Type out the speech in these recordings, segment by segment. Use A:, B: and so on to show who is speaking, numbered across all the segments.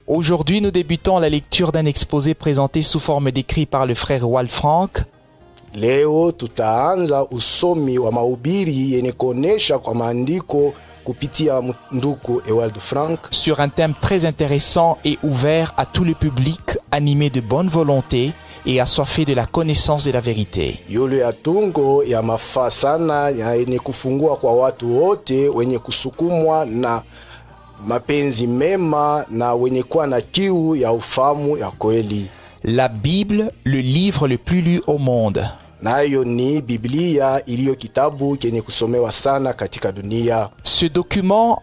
A: Aujourd'hui, nous débutons la lecture d'un exposé présenté sous forme d'écrit par le frère Wal Frank.
B: Leo tutaanza usomi wa mahubiri yenye kuonesha kwa maandiko kupitia nduku Ewald Frank
A: sur un thème très intéressant et ouvert à tout le public, animé de bonne volonté et assoiffé de la connaissance de la vérité.
B: Yule ya tungo ya mafaa sana yenye kufungua kwa watu wote wenye kusukumwa na mapenzi mema na wenye kuwa na kiu ya ufahamu ya kweli.
A: La Bible, le livre le plus lu au monde.
B: Nayo ni Biblia iliyo kitabu kenye kusomewa sana katika dunia.
A: Ce document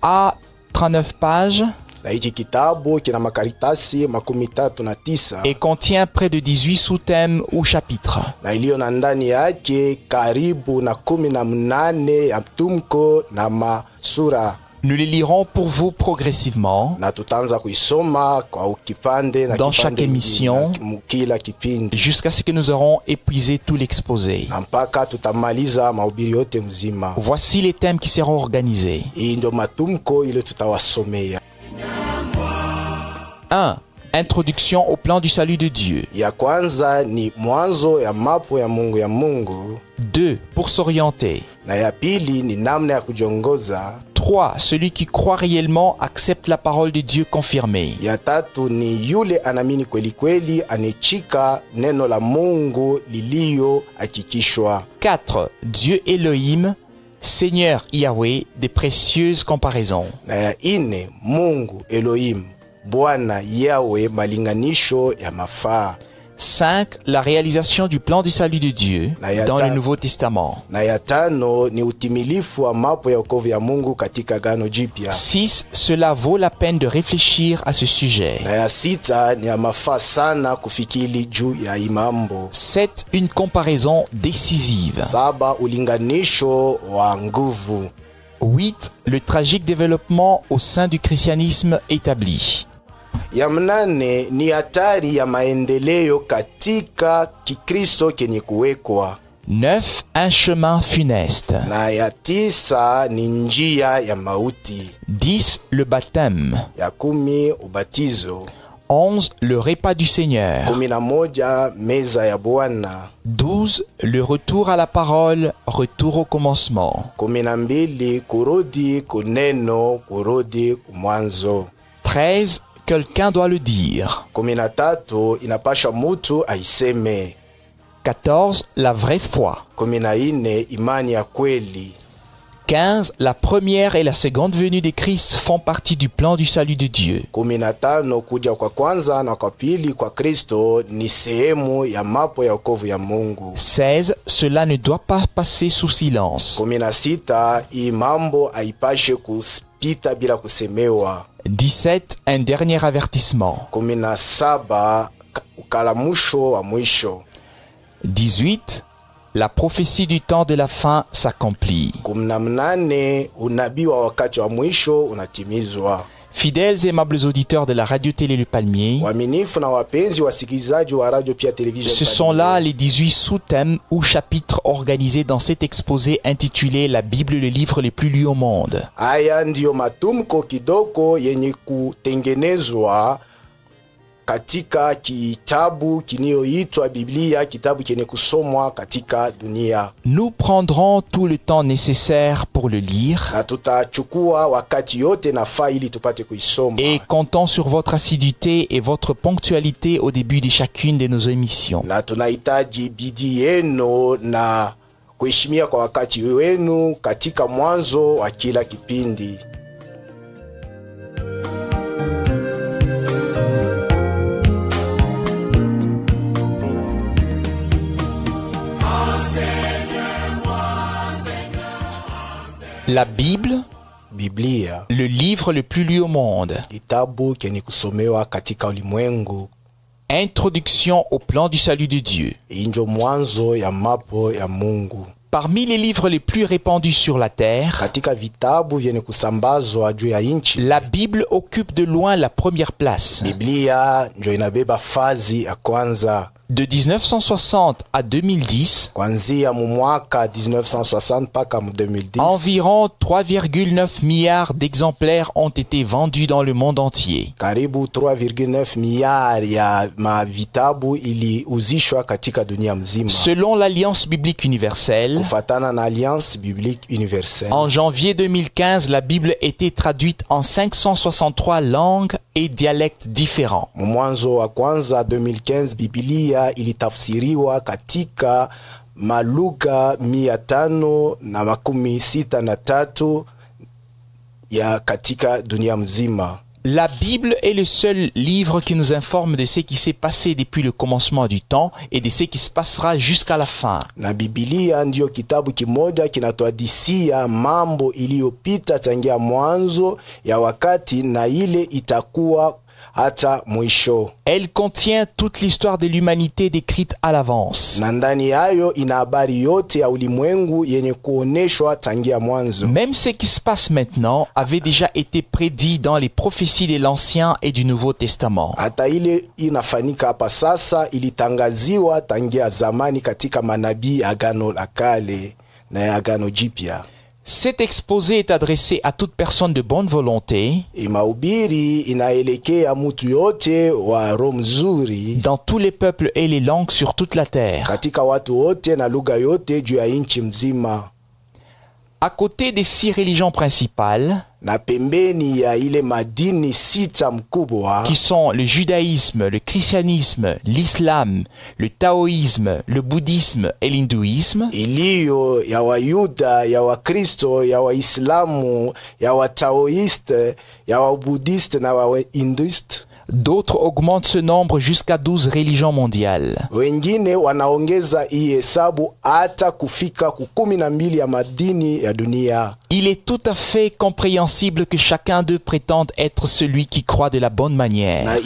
A: a 39 pages
B: na hiki kitabu kina makaratasi 39
A: et contient près de 18 sous-thèmes ou chapitres.
B: Na iliyo na ndani yake karibu na 18 ya mtumko na masura.
A: Nous les lirons pour vous progressivement dans chaque émission jusqu'à ce que nous aurons épuisé tout l'exposé. Voici les thèmes qui seront organisés. 1. Introduction au plan du salut de Dieu. 2. Pour s'orienter. 3. Celui qui croit réellement accepte la parole de Dieu confirmée. 4. Dieu Elohim, Seigneur Yahweh, des précieuses comparaisons. 5. La réalisation du plan du salut de Dieu dans le Nouveau Testament. 6. Cela vaut la peine de réfléchir à ce sujet. 7. Une comparaison décisive. 8. Le tragique développement au sein du christianisme établi.
B: 9. Ni hatari ya maendeleo katika Kikristo kenye kuwekwa.
A: 9. Un chemin funeste.
B: Na ya 10 ni njia ya mauti.
A: 10. Le baptême.
B: Ya 10 ubatizo.
A: 11. Le repas du Seigneur.
B: 11 meza ya Bwana.
A: 12. Le retour à la parole, retour au commencement.
B: 12 kurudi kuneno, kurudi kumwanzo. 13.
A: Quelqu'un doit le dire.
B: 13 inapasha mutu aiseme.
A: 14. La vraie foi.
B: 14 imani ya kweli.
A: 15. La première et la seconde venue de Christ font partie du plan du salut de Dieu.
B: 15 kuja kwa kwanza na kwa pili kwa Kristo ni sehemu ya mapo ya wokovu ya Mungu.
A: 16. Cela ne doit pas passer sous silence.
B: 16 hii mambo haipashe kupita bila kusemewa.
A: 17. Un dernier avertissement.
B: 17 ukalamusho wa mwisho.
A: 18. La prophétie du temps de la fin s'accomplit.
B: 18 unabii wa wakati wa mwisho unatimizwa.
A: Fidèles et aimables auditeurs de la radio-télé Le Palmier, ce sont là les 18 sous-thèmes ou chapitres organisés dans cet exposé intitulé « La Bible, le livre le plus lu au monde ».
B: Katika kitabu kinioitwa Biblia, kitabu kenye kusomwa katika dunia.
A: Nous prendrons tout le temps nécessaire pour le lire.
B: Na tutachukua wakati yote nafaa ili tupate kuisoma.
A: Et comptons sur votre assiduité et votre ponctualité au début de chacune de nos émissions.
B: Na tunahitaji bidii yenu na kuheshimia kwa wakati wenu katika mwanzo wa kila kipindi.
A: La Bible,
B: Biblia,
A: le livre le plus lu au monde.
B: Kitabu kenye kusomewa katika ulimwengu.
A: Introduction au plan du salut de Dieu.
B: Injo mwanzo ya mapo ya Mungu.
A: Parmi les livres les plus répandus sur la terre,
B: katika vitabu vyenye kusambazwa juu ya nchi,
A: la Bible occupe de loin la première place.
B: Biblia ndio inabeba fazi ya kwanza.
A: De 1960 à 2010,
B: Kuanzia mu mwaka 1960 mpaka mu 2010,
A: environ 3,9 milliards d'exemplaires ont été vendus dans le monde entier.
B: karibu 3,9 miliari ya mavitabu iliuzishwa katika dunia mzima.
A: Selon l'Alliance biblique universelle,
B: Kufatana na Alliance Biblique Universelle,
A: en janvier 2015, la Bible était traduite en 563 langues et dialectes différents.
B: mwanzo wa kwanza 2015 Biblia ilitafsiriwa katika malugha 563 ya katika dunia mzima.
A: La Bible est le seul livre qui nous informe de ce qui s'est passé depuis le commencement du temps et de ce qui se passera jusqu'à la fin.
B: Na Biblia ndio kitabu kimoja kinatuhadisia mambo iliyopita tangia mwanzo ya wakati na ile itakuwa hata mwisho.
A: Elle contient toute l'histoire de l'humanité décrite à l'avance.
B: Na ndani yayo ina habari yote ya ulimwengu yenye kuoneshwa tangia mwanzo.
A: Même ce qui se passe maintenant avait déjà été prédit dans les prophéties de l'Ancien et du Nouveau Testament.
B: Hata ile inafanyika hapa sasa ilitangaziwa tangia zamani katika manabii Agano la Kale na Agano Jipya.
A: Cet exposé est adressé à toute personne de bonne volonté
B: Mahubiri inaelekea mtu yote wa roho mzuri
A: dans tous les peuples et les langues sur toute la terre.
B: katika watu wote na lugha yote juu ya nchi mzima.
A: À côté des 6 religions principales,
B: Na pembeni ya ile madini sita mkubwa
A: qui sont le judaïsme, le christianisme, l'islam, le taoïsme, le bouddhisme et l'hindouisme,
B: iliyo ya Wayuda, ya Wakristo, ya Waislamu, ya Wataoiste, ya Wabudiste na Wahinduiste,
A: d'autres augmentent ce nombre jusqu'à 12 religions mondiales.
B: wengine wanaongeza hii hesabu hata kufika 12 ya madini ya dunia.
A: Il est tout à fait compréhensible que chacun d'eux prétende être celui qui croit de la bonne manière.
B: Na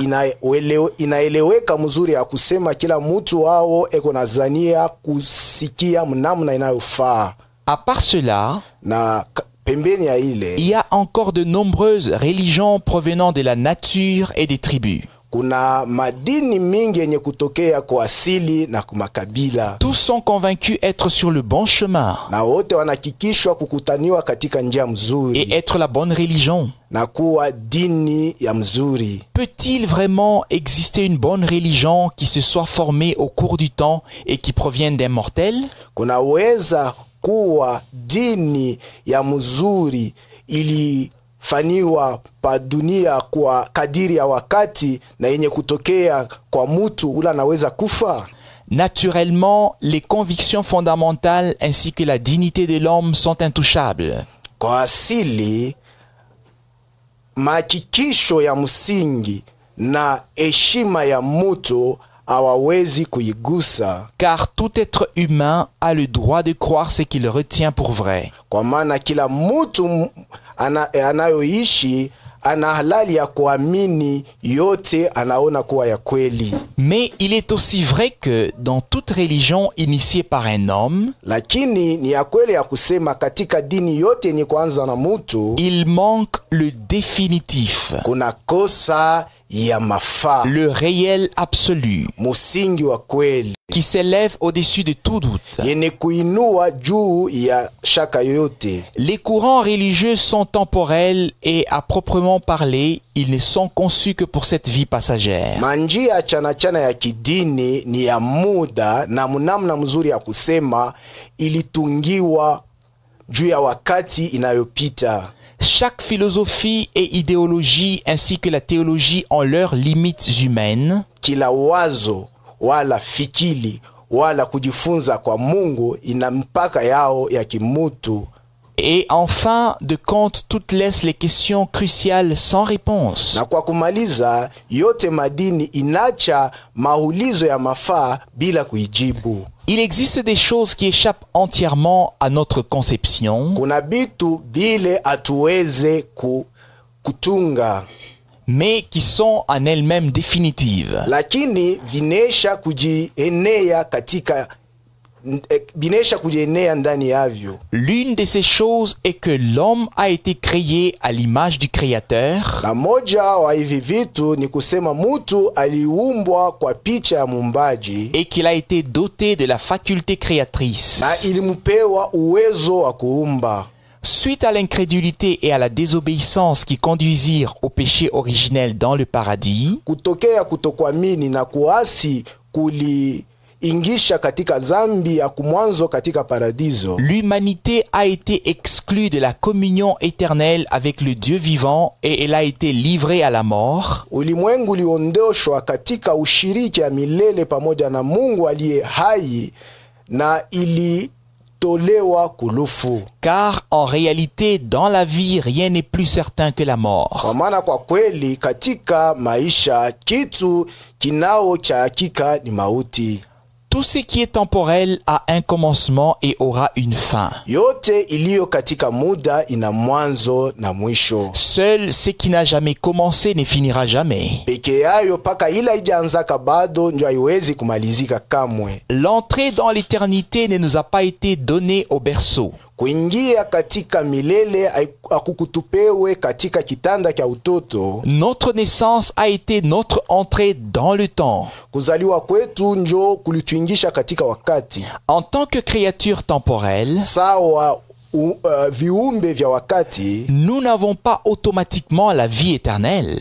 B: inaeleweka mzuri ya kusema kila mtu wao eko nazania kusikia mnamna inayofaa.
A: À part cela,
B: Na pembeni ya ile
A: il y a encore de nombreuses religions provenant de la nature et des tribus.
B: kuna madini mingi yenye kutokea kwa asili na kwa makabila,
A: Tous sont convaincus être sur le bon chemin
B: na wote wanahakikishwa kukutaniwa katika njia
A: et
B: mzuri
A: être la bonne religion.
B: na kuwa dini ya mzuri.
A: Peut-il vraiment exister une bonne religion qui se soit formée au cours du temps et qui provienne d'un mortel?
B: Kunaweza kuwa dini ya mzuri ilifaniwa pa dunia kwa kadiri ya wakati na yenye kutokea kwa mtu ula anaweza kufa?
A: Naturellement, les convictions fondamentales ainsi que la dignité de l'homme sont intouchables.
B: Kwa asili mahakikisho ya msingi na heshima ya mtu hawawezi kuigusa,
A: Car tout être humain a le droit de croire ce qu'il retient pour vrai.
B: kwa maana kila mtu anayoishi ana halali ya kuamini yote anaona kuwa ya kweli.
A: Mais il est aussi vrai que dans toute religion initiée par un homme,
B: Lakini ni ya kweli ya kusema katika dini yote yenye kuanza na mtu
A: il manque le définitif,
B: kuna kosa ya mafaa,
A: le réel absolu,
B: msingi wa kweli
A: qui s'élève au-dessus de tout doute.
B: yenye kuinua juu ya shaka yoyote.
A: Les courants religieux sont temporels et à proprement parler, ils ne sont conçus que pour cette vie passagère.
B: Manjia chana ya kidini ni ya muda na mnamna mzuri ya kusema ilitungiwa juu ya wakati inayopita.
A: Chaque philosophie et idéologie ainsi que la théologie ont leurs limites humaines.
B: Kila wazo wala fikili wala kujifunza kwa Mungu ina mpaka yao ya kimutu.
A: Et en fin de compte, toutes laissent les questions cruciales sans réponse.
B: Na kwa kumaliza, yote madini inacha maulizo ya mafaa bila kuijibu.
A: Il existe des choses qui échappent entièrement à notre conception,
B: Kuna bitu vile atuweze kutunga,
A: mais qui sont en elles-mêmes définitives.
B: lakini vinesha kujienea katika binesha kujenea ndani yavyo.
A: L'une de ces choses est que l'homme a été créé à l'image du Créateur.
B: Na moja wa hivi vitu ni kusema mutu aliumbwa kwa picha ya muumbaji,
A: Et qu'il a été doté de la faculté créatrice.
B: na ilimupewa uwezo wa kuumba.
A: Suite à l'incrédulité et à la désobéissance qui conduisirent au péché originel dans le paradis,
B: Kutokea kutokuamini na kuasi kuliingisha katika zambi ya kumwanzo katika paradiso.
A: l'humanité a été exclue de la communion éternelle avec le Dieu vivant et elle a été livrée à la mort.
B: Ulimwengu uliondoshwa katika ushiriki ya milele pamoja na Mungu aliye hai na ilitolewa kulufu.
A: Car en réalité, dans la vie, rien n'est plus certain que la mort.
B: Kwa maana kwa kweli katika maisha kitu kinao cha hakika ni mauti.
A: Tout ce qui est temporel a un commencement et aura une fin.
B: Yote iliyo katika muda ina mwanzo na mwisho.
A: Seul ce qui n'a jamais commencé ne finira jamais.
B: Peke yayo paka ila ijaanzaka bado ndio haiwezi kumalizika kamwe.
A: L'entrée dans l'éternité ne nous a pas été donnée au berceau.
B: Kuingia katika milele akukutupewe katika kitanda cha utoto.
A: Notre naissance a été notre entrée dans le temps.
B: Kuzaliwa kwetu njo kulituingisha katika wakati.
A: En tant que créature temporelle,
B: Sawa viumbe vya wakati,
A: nous n'avons pas automatiquement la vie éternelle.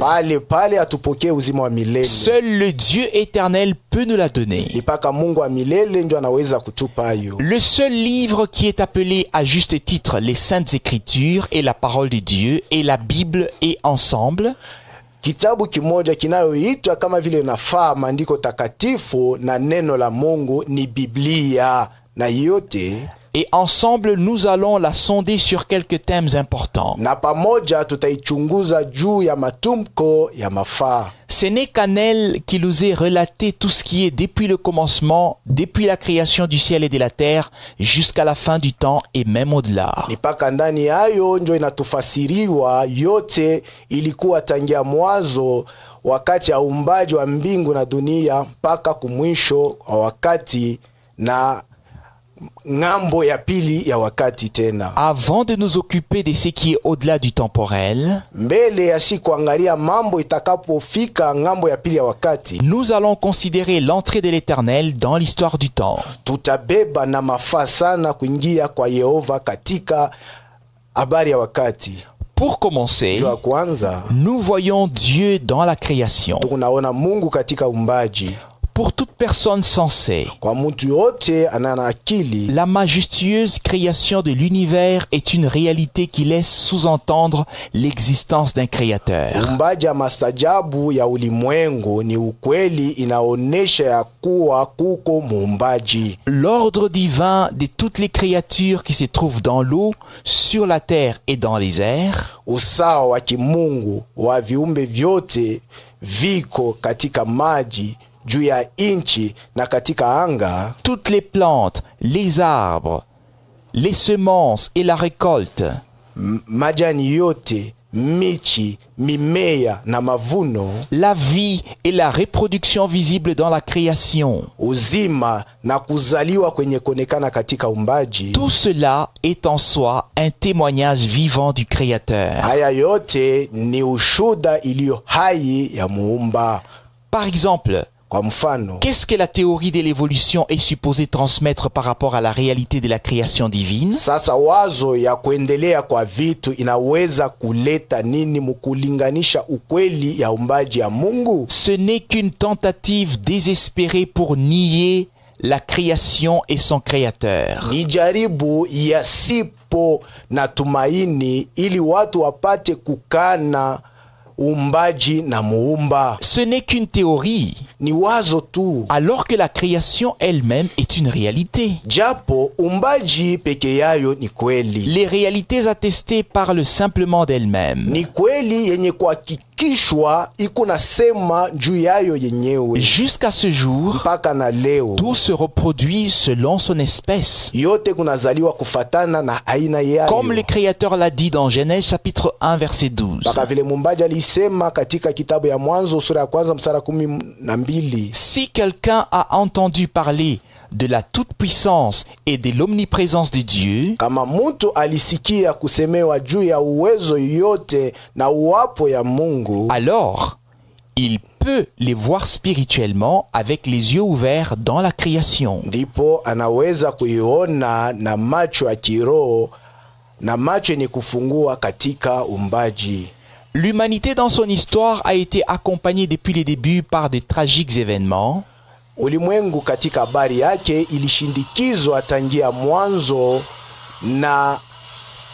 B: pale atupokee uzima wa milele.
A: Seul le Dieu éternel peut nous la donner.
B: Nipaka Mungu wa milele ndio anaweza kutupa hayo.
A: Le seul livre qui est appelé à juste titre les Saintes Écritures est la parole de Dieu et la Bible et ensemble.
B: Kitabu kimoja kinayoitwa kama vile nafaa maandiko takatifu na neno la Mungu ni Biblia na yote.
A: Et ensemble, nous allons la sonder sur quelques thèmes importants.
B: Na pamoja tutaichunguza juu ya matumko ya mafaa.
A: Ce n'est qu'en elle qu'il nous est relaté tout ce qui est depuis le commencement, depuis la création du ciel et de la terre, jusqu'à la fin du temps et même au-delà.
B: Nipaka ndani yayo njo inatufasiriwa yote ilikuwa tangia mwanzo wakati ya uumbaji wa mbingu na dunia mpaka kumwisho wa wakati na ngambo ya pili ya wakati tena.
A: Avant de nous occuper de ce qui est au-delà du temporel,
B: Mbele ya si kuangalia mambo itakapofika ngambo ya pili ya wakati,
A: nous allons considérer l'entrée de l'Éternel dans l'histoire du temps.
B: tutabeba na mafaa sana kuingia kwa Yehova katika habari ya wakati.
A: Pour commencer,
B: Jua kwanza,
A: nous voyons Dieu dans la création.
B: tunaona Mungu katika umbaji.
A: Pour toute personne sensée,
B: Kwa mtu yote anana akili,
A: la majestueuse création de l'univers est une réalité qui laisse sous-entendre l'existence d'un créateur.
B: umbaji ya mastajabu ya ulimwengu ni ukweli inaonesha ya kuwa kuko muumbaji.
A: L'ordre divin de toutes les créatures qui se trouvent dans l'eau, sur la terre et dans les airs,
B: Usawa wa kimungu wa viumbe vyote viko katika maji, juu ya inchi na katika anga.
A: toutes les plantes, les arbres, les semences et la récolte,
B: Majani yote, michi, mimea na mavuno,
A: la vie et la reproduction visible dans la création.
B: uzima na kuzaliwa kwenye kuonekana katika umbaji.
A: Tout cela est en soi un témoignage vivant du Créateur.
B: Haya yote ni ushuda iliyo hai ya muumba.
A: Par exemple,
B: Kwa mfano,
A: qu'est-ce que la théorie de l'évolution est supposée transmettre par rapport à la réalité de la création divine?
B: sasa wazo ya kuendelea kwa vitu inaweza kuleta nini mukulinganisha ukweli ya umbaji ya Mungu?
A: Ce n'est qu'une tentative désespérée pour nier la création et son créateur.
B: Ni jaribu yasipo na tumaini ili watu wapate kukana umbaji na muumba.
A: Ce n'est qu'une théorie,
B: Ni wazo tu,
A: alors que la création elle-même est une réalité.
B: japo umbaji peke yayo ni kweli.
A: Les réalités attestées parlent simplement d'elles-mêmes.
B: Ni kweli yenye kuhakikishwa iko nasema juu yayo yenyewe.
A: Jusqu'à ce jour,
B: Mpaka na leo
A: tout se reproduit selon son espèce.
B: yote kunazaliwa kufatana na aina yayo.
A: Comme le Créateur l'a dit dans Genèse chapitre 1 verset 12.
B: Mpaka vile mumbaji alisema katika kitabu ya Mwanzo sura ya kwanza mstari 12.
A: Si quelqu'un a entendu parler de la toute-puissance et de l'omniprésence de Dieu,
B: kama mtu alisikia kusemewa juu ya uwezo yote na uwapo ya Mungu,
A: alors il peut les voir spirituellement avec les yeux ouverts dans la création.
B: ndipo anaweza kuiona na macho ya kiroho na macho ni kufungua katika umbaji.
A: L'humanité dans son histoire a été accompagnée depuis les débuts par de tragiques événements.
B: Ulimwengu katika habari yake ilishindikizwa tangia mwanzo na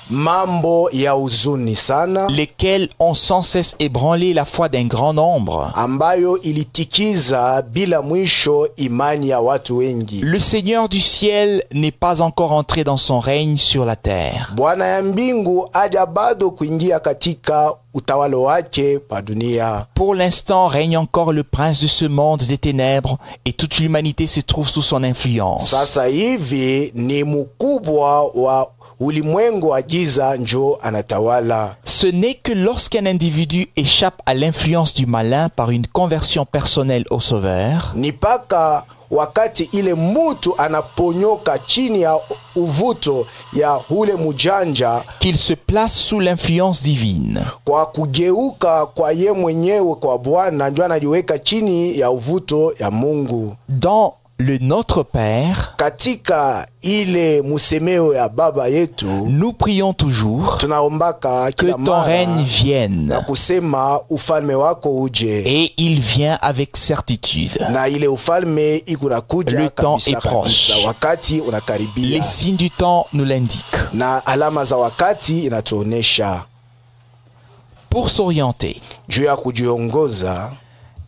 B: mambo ya huzuni sana,
A: lesquels ont sans cesse ébranlé la foi d'un grand nombre.
B: ambayo ilitikiza bila mwisho imani ya watu wengi.
A: Le Seigneur du ciel n'est pas encore entré dans son règne sur la terre.
B: Bwana ya mbingu haja bado kuingia katika utawala wake pa dunia.
A: Pour l'instant règne encore le prince de ce monde des ténèbres et toute l'humanité se trouve sous son influence.
B: Sasa hivi ni mkubwa wa ulimwengu wa giza njo anatawala.
A: Ce n'est que lorsqu'un individu échappe à l'influence du malin par une conversion personnelle au Sauveur,
B: Ni paka wakati ile mutu anaponyoka chini ya uvuto ya ule mujanja
A: qu'il se place sous l'influence divine.
B: kwa kugeuka kwa ye mwenyewe kwa Bwana, ndio anajiweka chini ya uvuto ya Mungu.
A: Dans le Notre Père,
B: Katika ile musemeo ya Baba yetu
A: nous prions toujours
B: tunaombaka
A: que
B: kila
A: ton règne
B: mara
A: vienne.
B: na kusema ufalme wako uje,
A: Et il vient avec certitude.
B: na ile ufalme ikunakuja
A: Le temps
B: kabisa
A: est proche.
B: kabisa, wakati
A: Les
B: unakaribia,
A: signes du temps nous l'indiquent.
B: na alama za wakati inatuonesha.
A: Pour s'orienter,
B: Juu ya kujiongoza,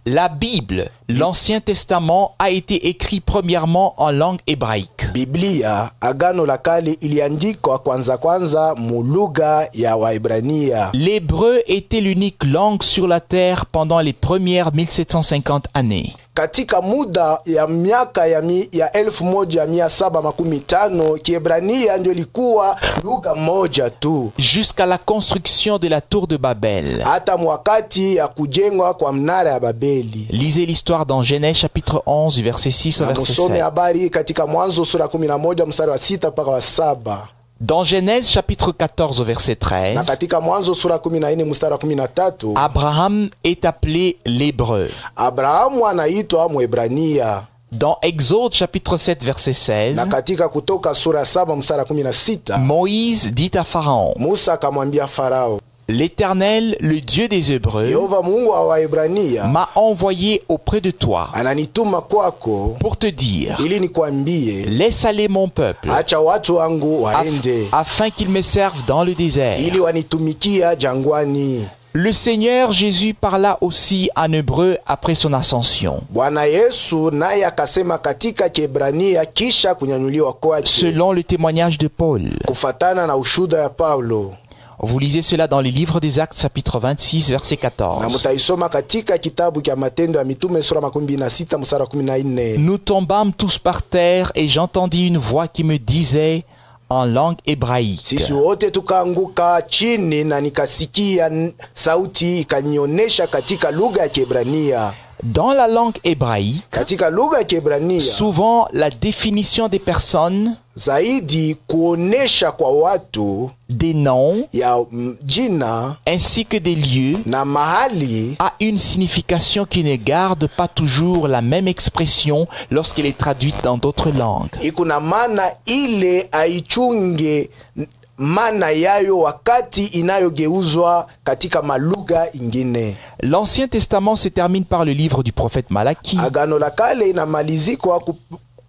A: la Bible, l'Ancien Testament, a été écrit premièrement en langue hébraïque.
B: Biblia Agano la Kale iliandikwa kwanza mu lugha ya Waebrania.
A: L'hébreu était l'unique langue sur la terre pendant les premières 1750 années.
B: Katika muda ya miaka ya 1750 Kiebrania ndio ilikuwa lugha moja tu,
A: Jusqu'à la construction de la tour de Babel.
B: hata mwakati ya kujengwa kwa mnara ya Babeli.
A: Lisez l'histoire dans Genèse chapitre 11 verset 6 au
B: Na
A: verset
B: musome
A: 7.
B: habari katika Mwanzo sura 11 mstari wa 6 mpaka wa 7,
A: Dans Genèse chapitre 14 au verset
B: na
A: 13,
B: katika Mwanzo sura 14 mstari wa 13
A: Abraham est appelé l'hébreu.
B: Abrahamu anaitwa Mwebrania.
A: Dans Exode chapitre 7 verset 16,
B: Na katika Kutoka sura 7 mstari wa 16
A: Moïse dit à Pharaon,
B: Musa akamwambia Farao,
A: l'Éternel, le Dieu des Hébreux,
B: Yehova Mungu wa Waebrania
A: m'a envoyé auprès de toi
B: ananituma kwako
A: pour te dire,
B: ili nikwambie,
A: laisse aller mon peuple,
B: acha watu wangu waende
A: afin qu'ils me servent dans le désert.
B: ili wanitumikia jangwani.
A: Le Seigneur Jésus parla aussi en hébreu après son ascension,
B: Bwana Yesu naye akasema katika Kiebrania kisha kunyanyuliwa kwake,
A: selon le témoignage de Paul.
B: kufatana na ushuda ya Paulo.
A: Vous lisez cela dans les livres des Actes chapitre 26 verset
B: Na
A: 14.
B: mutaisoma katika kitabu cha Matendo ya Mitume sura 26 mstari wa 14.
A: Nous tombâmes tous par terre et j'entendis une voix qui me disait en langue hébraïque,
B: Sisi wote tukaanguka chini na nikasikia sauti ikanionesha katika lugha ya Kiebrania.
A: dans la langue hébraïque,
B: Katika lugha ya Kiebrania
A: souvent la définition des personnes,
B: zaidi kuonesha kwa watu
A: des noms
B: ya jina
A: ainsi que des lieux
B: na mahali
A: a une signification qui ne garde pas toujours la même expression lorsqu'elle est traduite dans d'autres langues.
B: ikuna maana ile aichunge maana yayo wakati inayogeuzwa katika malugha ingine.
A: L'Ancien Testament se termine par le livre du prophète Malachie,
B: Agano la Kale inamalizikwa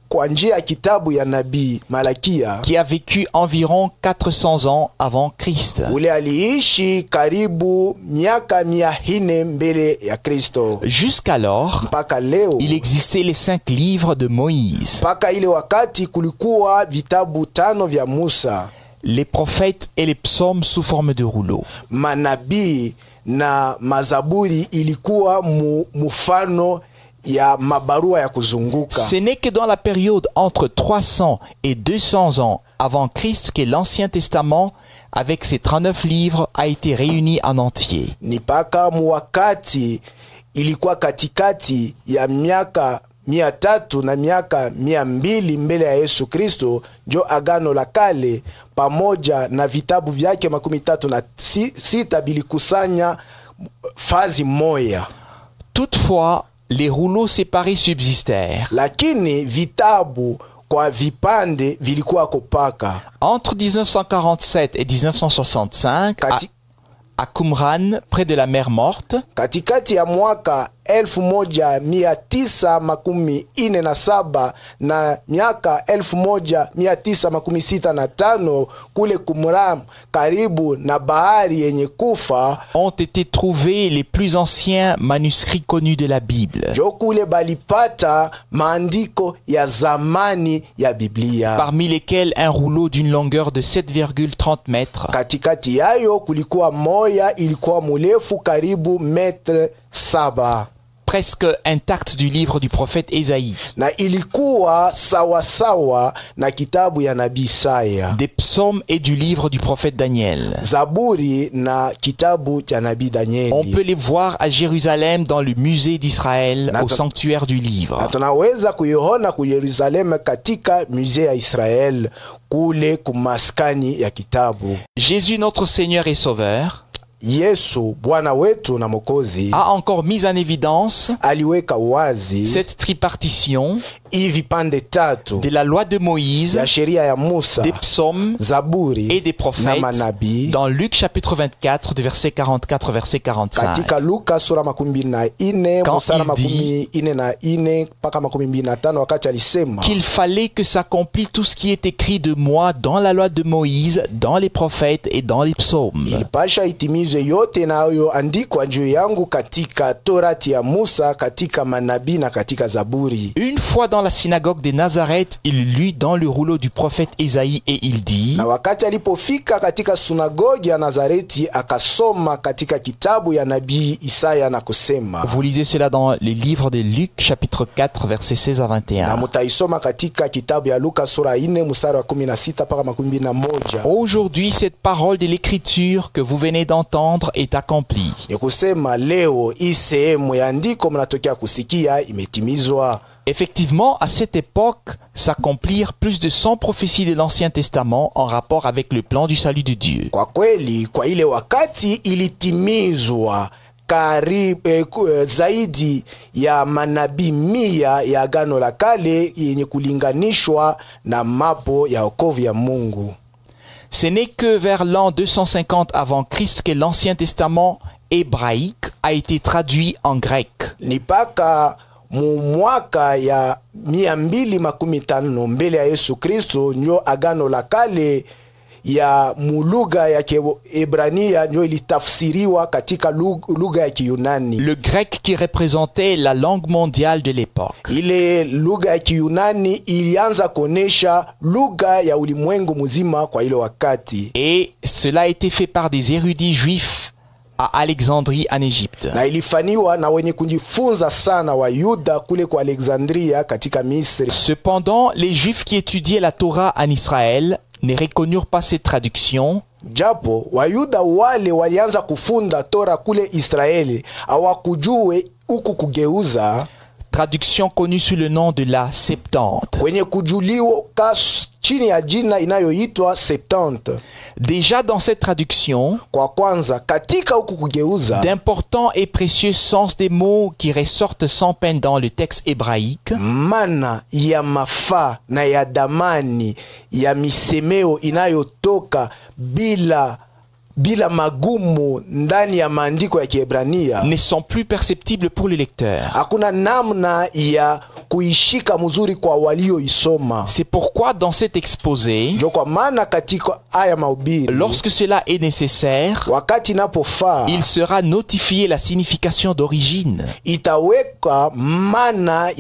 B: kwa njia ya kitabu ya nabii Malakia,
A: qui a vécu environ 400 ans avant Christ.
B: ule aliishi karibu miaka 400 mbele ya Kristo.
A: Jusqu'alors,
B: Mpaka leo,
A: il existait les 5 livres de Moïse,
B: mpaka ile wakati kulikuwa vitabu 5 vya Musa,
A: les prophètes et les psaumes sous forme de rouleaux.
B: manabii na mazaburi ilikuwa mfano ya mabarua ya kuzunguka.
A: Ce n'est que dans la période entre 300 et 200 ans avant Christ que l'Ancien Testament, avec ses 39 livres, a été réuni en entier.
B: Ni paka mwakati ilikuwa katikati ya miaka 300 na miaka 200 mbele ya Yesu Kristo, njo Agano la Kale pamoja na vitabu vyake 36 bilikusanya fazi moya.
A: Toutefois, les rouleaux séparés subsistèrent.
B: Lakini vitabu kwa vipande vilikuwa kopaka.
A: Entre 1947 et 1965, à Qumran, près de la mer Morte,
B: katikati ya mwaka 1947 na miaka 1965 kule Qumran karibu na bahari yenye kufa,
A: ont été trouvés les plus anciens manuscrits connus de la Bible.
B: Jo kule balipata maandiko ya zamani ya Biblia,
A: parmi lesquels un rouleau d'une longueur de 7,30 mètres.
B: Katikati yayo kulikuwa moya ilikuwa murefu karibu metre 7,
A: presque intact du livre du prophète Ésaïe,
B: na ilikuwa sawa sawa na kitabu ya nabii Isaya,
A: des psaumes et du livre du prophète Daniel.
B: Zaburi na kitabu cha nabii Danieli.
A: On peut les voir à Jérusalem dans le musée d'Israël, au sanctuaire du livre.
B: Na tunaweza kuiona ku Yerusalem katika musée ya Israel kule kumaskani ya kitabu.
A: Jésus, notre Seigneur et Sauveur,
B: Yesu Bwana wetu na Mwokozi
A: a encore mis en évidence
B: aliweka wazi
A: cette tripartition
B: hivi pande tatu
A: de la loi de Moïse,
B: ya sheria ya Musa,
A: des psaumes,
B: Zaburi
A: et des prophètes dans Luc chapitre 24 de verset 44 au verset 45.
B: Katika Luka sura 24 mstari 44 mpaka 25, wakati alisema
A: qu'il fallait que s'accomplisse tout ce qui est écrit de moi dans la loi de Moïse, dans les prophètes et dans les psaumes.
B: Ilipasha itimizwe yote nayo andikwa juu yangu katika Torati ya Musa, katika manabii na katika Zaburi.
A: Une fois dans la synagogue de Nazareth, il lut dans le rouleau du prophète Ésaïe et il dit,
B: na wakati alipofika katika sunagogi ya Nazareti akasoma katika kitabu ya nabii Isaya na kusema.
A: Vous lisez cela dans le livre de Luc chapitre 4 verset 16 à 21.
B: Na mutaisoma katika kitabu ya Luka sura 4 mstari wa 16 mpaka 21.
A: Aujourd'hui, cette parole de l'écriture que vous venez d'entendre est accomplie.
B: Ni kusema leo hii sehemu ya andiko mnatokea kusikia imetimizwa.
A: Effectivement, à cette époque, s'accomplirent plus de 100 prophéties de l'Ancien Testament en rapport avec le plan du salut de Dieu.
B: Kwa kweli, kwa ile wakati ilitimizwa zaidi ya manabii 100 ya Agano la Kale yenye kulinganishwa na mapo ya wokovu ya Mungu.
A: Ce n'est que vers l'an 250 avant Christ que l'Ancien Testament hébraïque a été traduit en grec.
B: Nipaka mwaka ya 250 mbele ya Yesu Kristo nyo Agano la Kale ya mulugha ya Kiebrania nyo ilitafsiriwa katika lugha ya Kiyunani.
A: Le grec qui représentait la langue mondiale de l'époque.
B: Ile lugha ya Kiyunani ilianza kuonesha lugha ya ulimwengu mzima kwa ile wakati.
A: Et cela a été fait par des érudits juifs à Alexandrie en Égypte.
B: Na ilifaniwa na wenye kujifunza sana wa Yuda kule kwa Alexandria katika Misri.
A: Cependant, les juifs qui étudiaient la Torah en Israël ne reconnurent pas cette traduction.
B: Japo Wayuda wale walianza kufunda Tora kule Israeli hawakujue huku kugeuza
A: traduction connue sous le nom de la Septante.
B: Wenye kujuliwa chini ya jina inayoitwa Septante.
A: Déjà dans cette traduction,
B: kwa kwanza katika huku kugeuza,
A: d'importants et précieux sens des mots qui ressortent sans peine dans le texte hébraïque,
B: mana ya mafaa na ya damani ya misemeo inayotoka bila magumu ndani ya maandiko ya Kiebrania
A: ne sont plus perceptibles pour le lecteur.
B: Hakuna namna ya kuishika mzuri kwa walioisoma.
A: C'est pourquoi dans cet exposé,
B: ndio kwa maana katika aya mahubiri,
A: lorsque cela est nécessaire,
B: wakati inapofaa,
A: il sera notifié la signification d'origine,
B: itaweka maana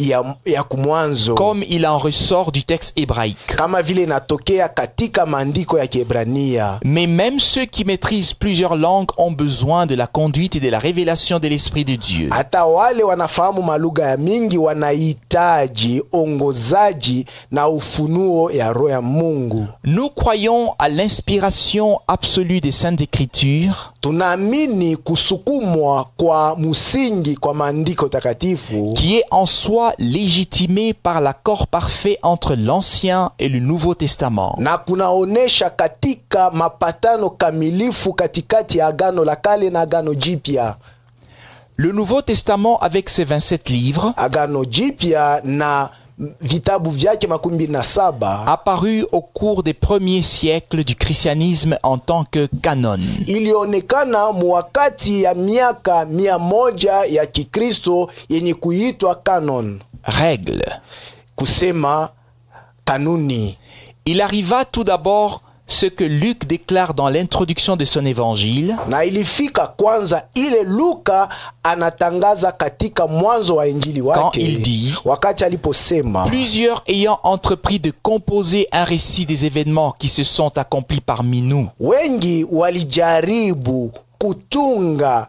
B: ya kumwanzo,
A: comme il en ressort du texte hébraïque,
B: kama vile inatokea katika maandiko ya Kiebrania.
A: Mais même ceux qui maîtrisent plusieurs langues ont besoin de la conduite et de la révélation de l'Esprit de Dieu.
B: Hata wale wanafahamu malugha ya mingi wanaita taji, ongozaji na ufunuo ya roho ya Mungu.
A: Nous croyons à l'inspiration absolue des Saintes Écritures,
B: Tunaamini kusukumwa kwa musingi kwa maandiko takatifu,
A: qui est en soi légitimée par l'accord parfait entre l'Ancien et le Nouveau Testament.
B: na kunaonesha katika mapatano kamilifu katikati ya Agano la Kale na Agano Jipya.
A: Le Nouveau Testament, avec ses 27 livres,
B: Agano Jipya na vitabu vyake 27
A: apparu au cours des premiers siècles du christianisme en tant que canon.
B: ilionekana mwakati ya miaka 100 ya Kikristo yenye kuitwa canon,
A: Règle.
B: kusema kanuni.
A: Il arriva tout d'abord ce que Luc déclare dans l'introduction de son évangile,
B: Na ilifika kwanza ile Luka anatangaza katika mwanzo wa injili
A: quand il
B: wake,
A: dit:
B: wakati aliposema
A: plusieurs ayant entrepris de composer un récit des événements qui se sont accomplis parmi nous,
B: wengi walijaribu kutunga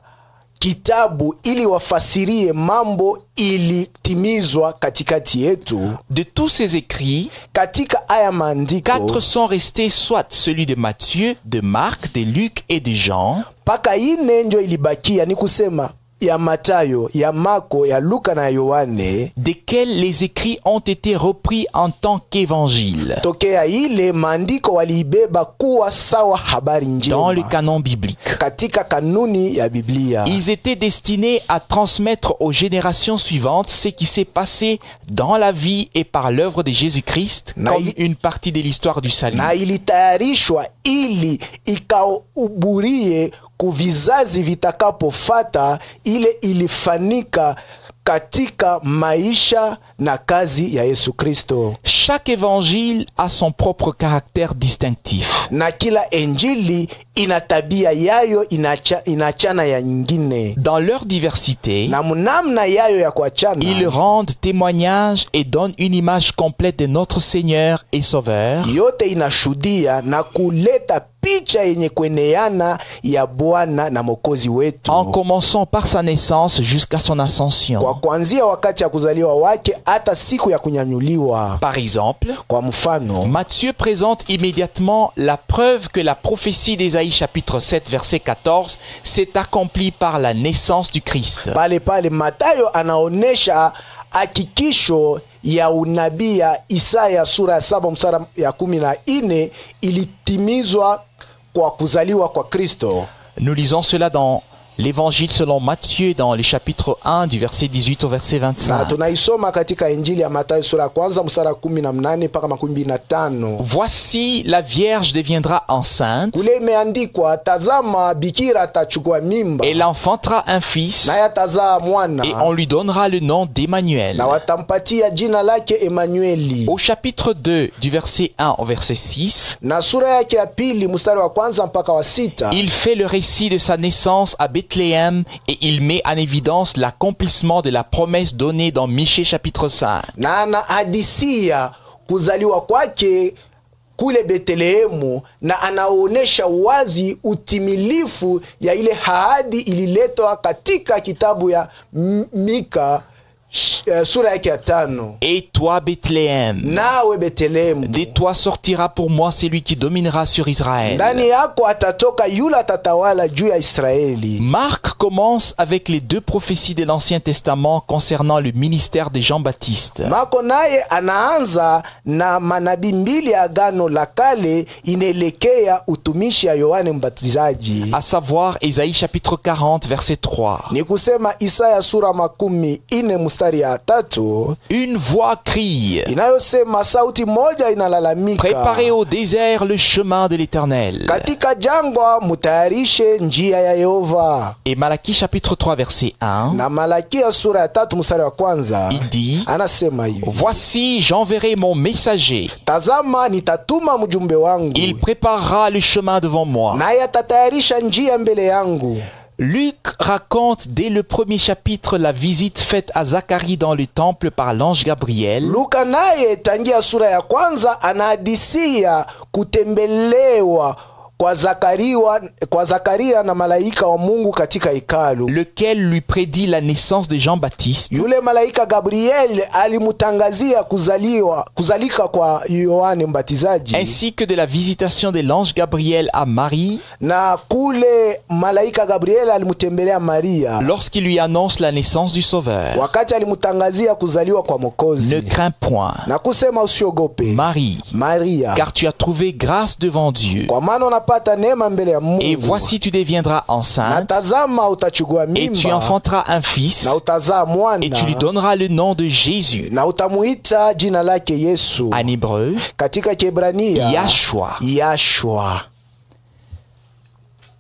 B: kitabu ili wafasirie mambo ilitimizwa katikati yetu.
A: de tous ces écrits,
B: Katika aya maandiko
A: 4 sont restés, soit celui de Matthieu, de Marc, de Luc et de Jean,
B: mpaka 4 ndio ilibakia, ni kusema ya Matayo, ya Marko, ya Luka na Yohane,
A: desquels les écrits ont été repris en tant qu'évangile
B: tokea ile maandiko waliibeba kuwa sawa habari
A: dans le
B: njema
A: canon biblique.
B: katika kanuni ya Biblia.
A: Ils étaient destinés à transmettre aux générations suivantes ce qui s'est passé dans la vie et par l'œuvre de Jésus-Christ comme une partie de l'histoire du salut.
B: Na ilitayarishwa ili ikauburie kuvizazi vitakapofata ile ilifanyika katika maisha na kazi ya Yesu Kristo.
A: Chaque évangile a son propre caractère distinctif.
B: Na kila injili ina tabia yayo inachana ya nyingine.
A: Dans leur diversité,
B: Na munamna yayo ya kuachana,
A: ils rendent témoignage et donnent une image complète de notre Seigneur et Sauveur,
B: yote inashuhudia na kuleta picha yenye kueneana ya Bwana na Mwokozi wetu,
A: en commençant par sa naissance jusqu'à son
B: kwa
A: ascension.
B: kuanzia wakati ya kuzaliwa wake hata siku ya kunyanyuliwa.
A: Par exemple,
B: Kwa mfano,
A: Matthieu présente immédiatement la preuve que la prophétie d'Ésaïe chapitre 7 verset 14 s'est accomplie par la naissance du Christ.
B: pale pale Matayo anaonesha hakikisho ya unabii ya Isaya sura ya 7 mstari ya 14 ilitimizwa kwa kuzaliwa kwa Kristo.
A: Nous lisons cela dans l'évangile selon Matthieu dans le chapitre 1 du verset 18 au verset
B: Na
A: 25.
B: tunaisoma katika injili ya Mathayo sura ya 1 mstari wa 18 mpaka 25.
A: Voici, la Vierge deviendra enceinte
B: Kule imeandikwa, tazama bikira atachukua mimba
A: et elle enfantera un fils
B: naye atazaa mwana
A: et on lui donnera le nom d'Emmanuel.
B: na watampatia jina lake Emanueli.
A: Au chapitre 2 du verset 1 au verset 6,
B: Na sura yake ya 2 mstari wa 1 mpaka wa 6
A: il fait le récit de sa naissance à Bethléem et il met en évidence l'accomplissement de la promesse donnée dans Michée chapitre 5.
B: na anahadisia kuzaliwa kwake kule Betlehemu, na anaonesha wazi utimilifu ya ile ahadi ililetwa katika kitabu ya Mika sura yake ya 5.
A: Et toi, Bethléem,
B: Nawe Betlehemu,
A: de toi sortira pour moi celui qui dominera sur Israël.
B: ndani yako atatoka yule atatawala juu ya Israeli.
A: Marc commence avec les 2 prophéties de l'Ancien Testament concernant le ministère de Jean-Baptiste.
B: Marko naye anaanza na manabii 2 ya Agano la Kale inaelekea utumishi ya Yohane Mbatizaji,
A: À savoir Ésaïe chapitre 40 verset 3.
B: ni kusema Isaya sura 40 mstari ya 3
A: Une voix crie:
B: inayosema, sauti moja inalalamika,
A: préparez au désert le chemin de l'Éternel.
B: katika jangwa mutayarishe njia ya Yehova.
A: Et Malachie chapitre 3 verset 1,
B: Na Malakia sura ya 3 mstari wa 1
A: il dit:
B: anasema hivi,
A: voici, j'enverrai mon messager.
B: tazama nitatuma mjumbe wangu,
A: Il préparera le chemin devant moi.
B: naye atatayarisha njia mbele yangu.
A: Luc raconte dès le premier chapitre la visite faite à Zacharie dans le temple par l'ange Gabriel.
B: Luka naye tangia sura ya 1 anahadisia kutembelewa kwa Zakaria na malaika wa Mungu katika hekalu,
A: lequel lui prédit la naissance de Jean-Baptiste,
B: yule malaika Gabriel alimutangazia kuzalika kwa Yohane Mbatizaji,
A: ainsi que de la visitation de l'ange Gabriel à Marie,
B: na kule malaika Gabriel alimutembelea Maria
A: lorsqu'il lui annonce la naissance du Sauveur.
B: wakati alimutangazia kuzaliwa kwa Mwokozi.
A: Ne crains point,
B: Na kusema usiogope Maria,
A: car tu as trouvé grâce devant Dieu.
B: kwa maana unapata neema mbele ya Mungu.
A: Et voici tu deviendras
B: Na
A: enceinte,
B: tazama utachukua
A: et tu
B: mimba
A: enfanteras un fils,
B: na utazaa mwana,
A: et tu lui donneras le nom de Jésus.
B: na utamuita jina lake Yesu,
A: En hébreu,
B: katika Kiebrania Yashua.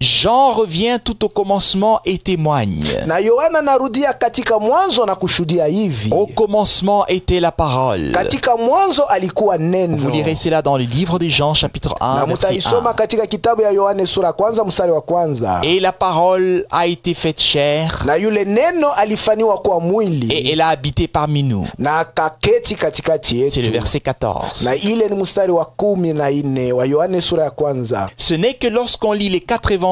A: Jean revient tout au commencement et témoigne.
B: Na Yohana narudia katika mwanzo na kushuhudia hivi:
A: Au commencement était la parole.
B: katika mwanzo alikuwa neno.
A: Vous lirez cela dans le livre de Jean chapitre 1
B: Na
A: verset
B: mutaisoma
A: 1.
B: katika kitabu ya Yohane sura kwanza mstari wa kwanza.
A: Et la parole a été faite chair,
B: Na yule neno alifaniwa kuwa
A: et
B: mwili
A: elle a habité parmi nous.
B: na akaketi katikati
A: C'est le
B: yetu.
A: verset 14.
B: Na ile ni mstari wa 14 wa Yohane sura ya kwanza.
A: Ce n'est que lorsqu'on lit les 4 évangiles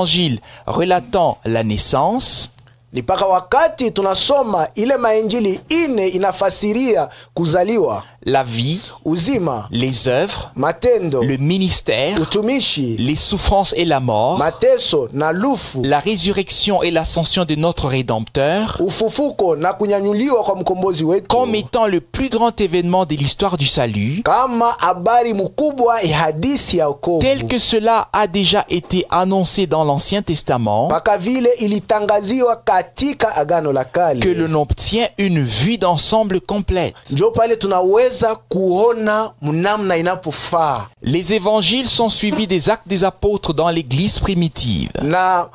A: relatant la naissance,
B: Ni paka wakati tunasoma ile mainjili ine inafasiria kuzaliwa,
A: la vie,
B: uzima,
A: les œuvres,
B: matendo,
A: le ministère,
B: utumishi,
A: les souffrances et la mort,
B: mateso na lufu,
A: la résurrection et l'ascension de notre Rédempteur,
B: ufufuko na kunyanyuliwa kwa mkombozi wetu,
A: comme étant le plus grand événement de l'histoire du salut,
B: kama habari mkubwa ya hadisi ya wokovu,
A: tel que cela a déjà été annoncé dans l'Ancien Testament,
B: paka vile ilitangaziwa katika Agano la Kale,
A: que l'on obtient une vue d'ensemble complète.
B: njo pale tunaweza kuona mnamna inapofaa.
A: Les évangiles sont suivis des actes des apôtres dans l'église primitive.
B: Na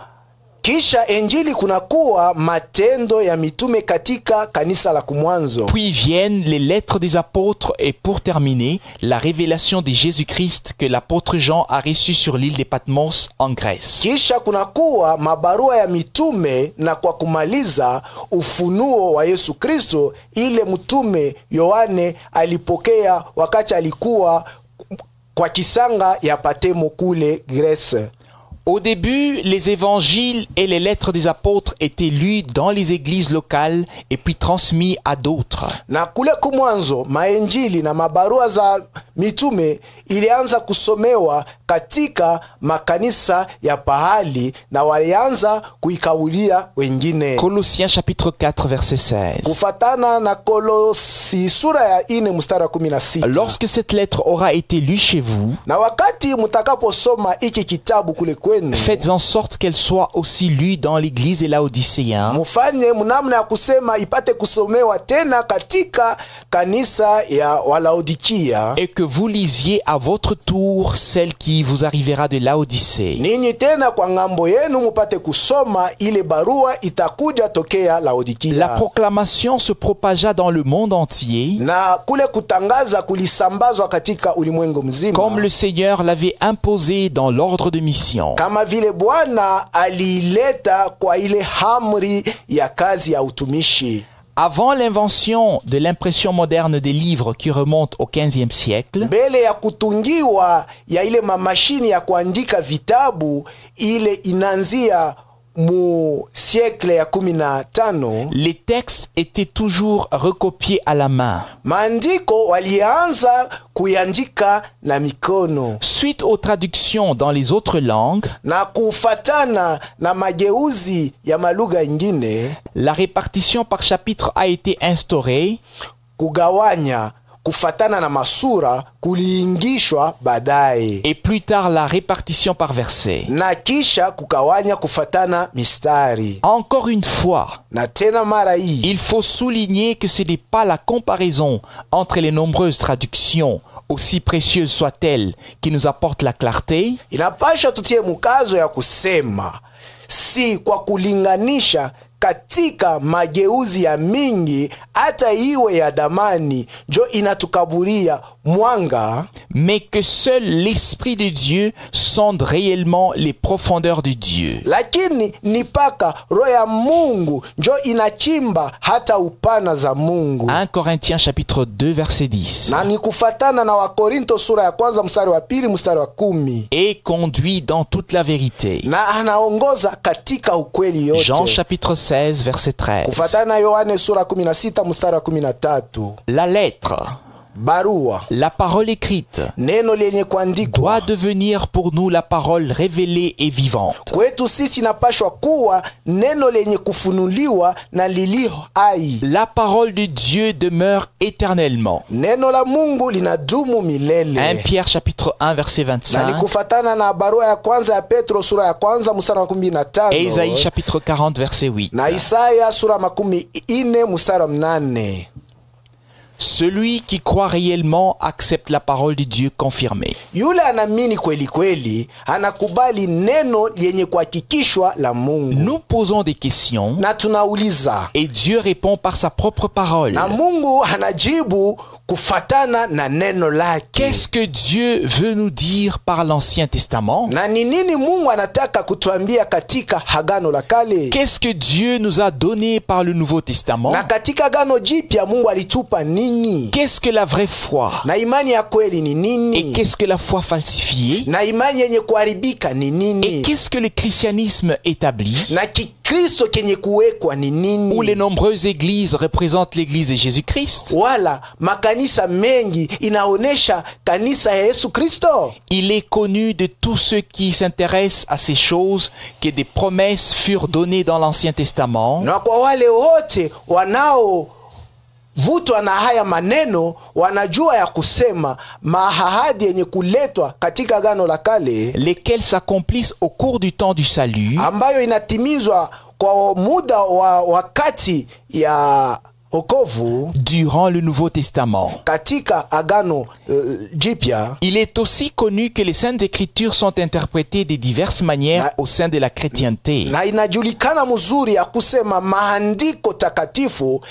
B: kisha Injili kunakuwa matendo ya mitume katika kanisa la kumwanzo.
A: Puis viennent les lettres des apôtres et pour terminer, la révélation de Jésus-Christ que l'apôtre Jean a reçue sur l'île de Patmos en Grèce.
B: Kisha kunakuwa mabarua ya mitume, na kwa kumaliza ufunuo wa Yesu Kristo ile mtume Yohane alipokea wakati alikuwa kwa kisanga ya Patemo kule Grèce.
A: Au début, les évangiles et les lettres des apôtres étaient lus dans les églises locales et puis transmis à d'autres.
B: Na kule kumwanzo maenjili na mabarua za mitume ilianza kusomewa katika makanisa ya pahali, na walianza kuikaulia wengine.
A: Colossiens chapitre 4 verset 16.
B: Kufatana na Kolosi sura ya 4 mstari wa 16.
A: Lorsque cette lettre aura été lue chez vous,
B: Na wakati mutakaposoma iki kitabu kule kwenu,
A: faites en sorte qu'elle soit aussi lue dans l'église de Laodicéens,
B: mufanye mnamna ya kusema ipate kusomewa tena katika kanisa ya Walaodikia,
A: et que vous lisiez à votre tour celle qui vous arrivera de Laodicée.
B: ninyi tena kwa ngambo yenu mupate kusoma ile barua itakuja tokea Laodikia.
A: La proclamation se propagea dans le monde entier,
B: Na kule kutangaza kulisambazwa katika ulimwengu mzima,
A: comme le Seigneur l'avait imposé dans l'ordre de mission.
B: kama vile Bwana aliileta kwa ile amri ya kazi ya utumishi.
A: Avant l'invention de l'impression moderne des livres qui remonte au XVe siècle,
B: Mbele ya kutungiwa ya ile mamashini ya kuandika vitabu, ile inanzia mu siècle ya 15,
A: les textes étaient toujours recopiés à la main.
B: maandiko walianza kuiandika na mikono,
A: Suite aux traductions dans les autres langues,
B: na kufatana na mageuzi ya malugha ingine,
A: la répartition par chapitre a été instaurée,
B: kugawanya kufatana na masura kuliingishwa baadaye,
A: et plus tard la répartition par verset.
B: na kisha kugawanya kufatana mistari.
A: Encore une fois,
B: Na tena mara hii
A: il faut souligner que ce n'est pas la comparaison entre les nombreuses traductions, aussi précieuses soient-elles, qui nous apporte la clarté,
B: inapasha tutie mkazo ya kusema si kwa kulinganisha katika mageuzi ya mingi hata iwe ya damani njo inatukaburia mwanga,
A: mais que seul l'Esprit de Dieu sonde réellement les profondeurs de Dieu.
B: lakini ni paka roho ya Mungu njo inachimba hata upana za Mungu.
A: 1 Corinthiens chapitre 2 verset 10.
B: Na ni kufatana na Wakorinto sura ya kwanza mstari wa pili mstari wa 10.
A: Et conduit dans toute la vérité.
B: Na anaongoza katika ukweli yote.
A: Jean chapitre 16 verset 13.
B: Kufatana na Yohane sura 16 mstari wa 13.
A: La lettre,
B: Barua,
A: la parole écrite,
B: neno lenye kuandikwa
A: doit devenir pour nous la parole révélée et vivante.
B: kwetu sisi napashwa kuwa neno lenye kufunuliwa na lilio hai.
A: La parole de Dieu demeure éternellement.
B: Neno la Mungu linadumu milele.
A: 1 Pierre chapitre 1 verset
B: Na
A: 25.
B: likufatana na barua ya kwanza ya Petro sura ya kwanza mstari wa 15.
A: Et Isaïe chapitre 40 verset 8.
B: Na Isaya sura 40 mstari wa 8.
A: Celui qui croit réellement accepte la parole de Dieu confirmée.
B: Yule anamini kweli kweli anakubali neno lenye kuhakikishwa la Mungu.
A: Nous posons des questions
B: Na tunauliza
A: et Dieu répond par sa propre parole.
B: na Mungu anajibu kufatana na neno lake.
A: Qu'est-ce que Dieu veut nous dire par l'Ancien Testament?
B: Na ni nini Mungu anataka kutuambia katika Agano la Kale?
A: Qu'est-ce que Dieu nous a donné par le Nouveau Testament?
B: Na katika Agano Jipya Mungu alitupa nini?
A: Qu'est-ce que la vraie foi?
B: Na imani ya kweli ni
A: Et
B: nini?
A: qu'est-ce que la foi falsifiée?
B: Na imani yenye kuharibika ni
A: Et
B: nini?
A: qu'est-ce que le christianisme établi?
B: Na Kikristo kenye kuwekwa ni
A: Où les
B: nini?
A: nombreuses églises représentent l'église de Jésus-Christ?
B: Wala makanisa mengi inaonesha kanisa ya Yesu Kristo.
A: Il est connu de tous ceux qui s'intéressent à ces choses que des promesses furent données dans l'Ancien Testament
B: Na kwa wale wote wanao vutwa na haya maneno wanajua ya kusema maahadi yenye kuletwa katika Agano la Kale
A: lesquelles s'accomplissent au cours du temps du salut
B: ambayo inatimizwa kwa muda wa wakati ya wokovu
A: durant le Nouveau Testament.
B: katika Agano Jipya.
A: Il est aussi connu que les Saintes Écritures sont interprétées de diverses manières au sein de la chrétienté.
B: Na inajulikana mzuri ya kusema maandiko takatifu